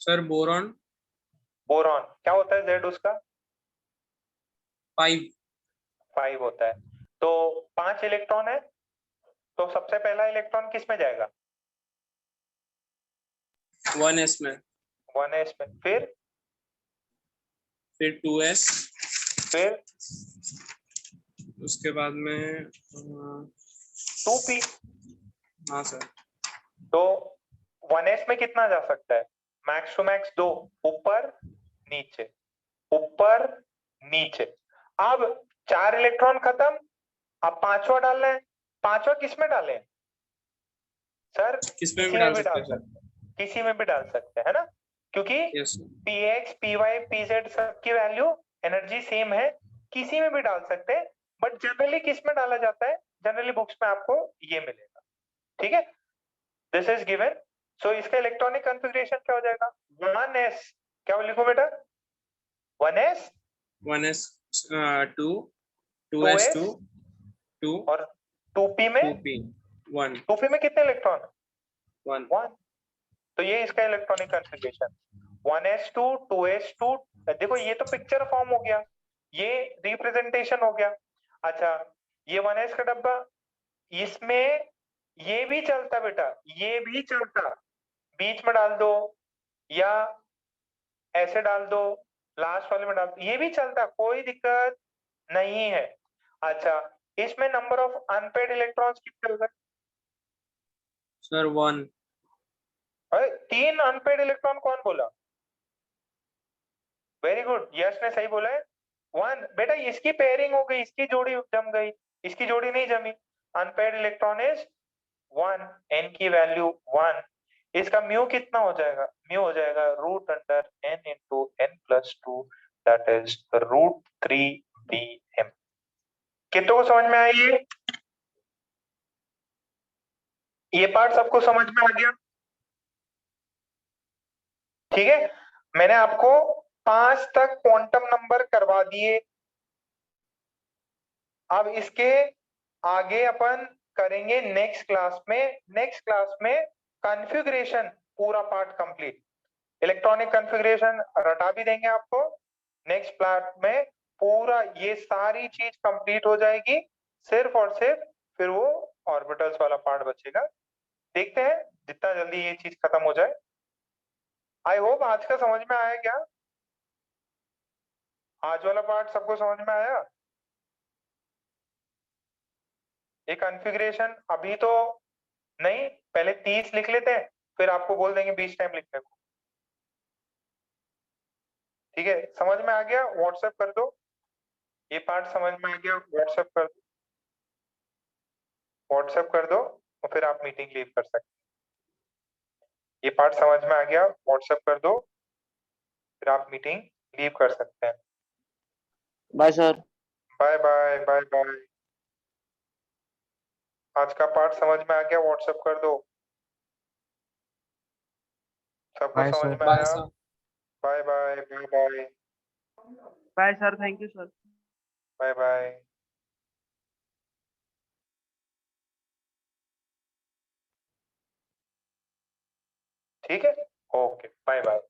सर बोरॉन बोरॉन क्या होता है? जेड उसका 5 5 होता है। तो 5 इलेक्ट्रॉन है, तो सबसे पहला इलेक्ट्रॉन किस में जाएगा? 1s में, 1s में। फिर 2s, फिर उसके बाद में 2p। हाँ सर। तो 1s में कितना जा सकता है? मैक्स टू मैक्स 2, ऊपर नीचे ऊपर नीचे। अब 4 इलेक्ट्रॉन खत्म, अब 5वां डालना है। 5वां किस में डालें सर? किस में किसी भी में डाल भी सकते डाल हैं सर? सकते हैं, किसी में भी डाल सकते हैं, है ना? क्योंकि यस px py pz सबकी वैल्यू एनर्जी सेम है, किसी में भी डाल सकते हैं। बट जनरली किस में डाला जाता है? जनरली बुक्स में आपको ये मिलेगा, ठीक है? This is given. सो इसका इलेक्ट्रॉनिक कॉन्फ़िगरेशन क्या हो जाएगा? 1s। क्या लिखो बेटा? 1s 1s 2 2s 2 2 और 2p में 2p 1 2p में कितने इलेक्ट्रॉन? 1। 1। तो ये इसका इलेक्ट्रॉनिक कॉन्फ़िगरेशन 1s2 2s2। देखो ये तो पिक्चर फॉर्म हो गया, ये रिप्रेजेंटेशन हो गया। अच्छा ये 1s का डब्बा, इसमें ये भी चलता बेटा, ये भी चलता। बीच में डाल दो या ऐसे डाल दो, लास्ट वाले में डाल दो, ये भी चलता, कोई दिक्कत नहीं है। अच्छा इसमें नंबर ऑफ अनपेड इलेक्ट्रॉन्स कितने हो गए? सर 1। 3 अनपेड इलेक्ट्रॉन कौन बोला? वेरी गुड, यश ने सही बोला है 1। बेटा इसकी पेयरिंग हो गई, इसकी जोड़ी जम गई, इसकी जोड़ी नहीं जमी। अनपेड इलेक्ट्रॉन इज 1, n की वैल्यू 1। इसका म्यू कितना हो जाएगा? म्यू हो जाएगा root under n into n plus 2 that is √3bm। कितनों को समझ में आया? ये पार्ट सबको समझ में आ गया? ठीक है, मैंने आपको 5 तक क्वांटम नंबर करवा दिए। अब इसके आगे अपन करेंगे नेक्स्ट क्लास में। नेक्स्ट क्लास में कॉन्फ़िगरेशन पूरा पार्ट कंप्लीट, इलेक्ट्रॉनिक कॉन्फ़िगरेशन रटा भी देंगे आपको। नेक्स्ट पार्ट में पूरा ये सारी चीज कंप्लीट हो जाएगी, सिर्फ और सिर्फ फिर वो ऑर्बिटल्स वाला पार्ट बचेगा। देखते हैं जितना जल्दी ये चीज खत्म हो जाए। आई होप आज का समझ में आया क्या? आज वाला पार्ट सबको समझ में आया? ये कॉन्फ़िगरेशन अभी तो नहीं, पहले 30 लिख लेते हैं, फिर आपको बोल देंगे 20 टाइम लिखने को। ठीक है, समझ में आ गया? व्हाट्सएप कर दो। ये पार्ट समझ में आ गया? व्हाट्सएप कर दो, व्हाट्सएप कर दो और फिर आप मीटिंग लीव कर सकते हैं। ये पार्ट समझ में आ गया? व्हाट्सएप कर दो, फिर आप मीटिंग लीव कर सकते हैं। Bye sir. Bye bye bye bye. आज का पार्ट समझ में आ गया? व्हाट्सएप कर दो। सबको समझ में आया? Bye bye bye bye bye sir, thank you sir. Bye bye. ठीक है, ओके, बाय बाय।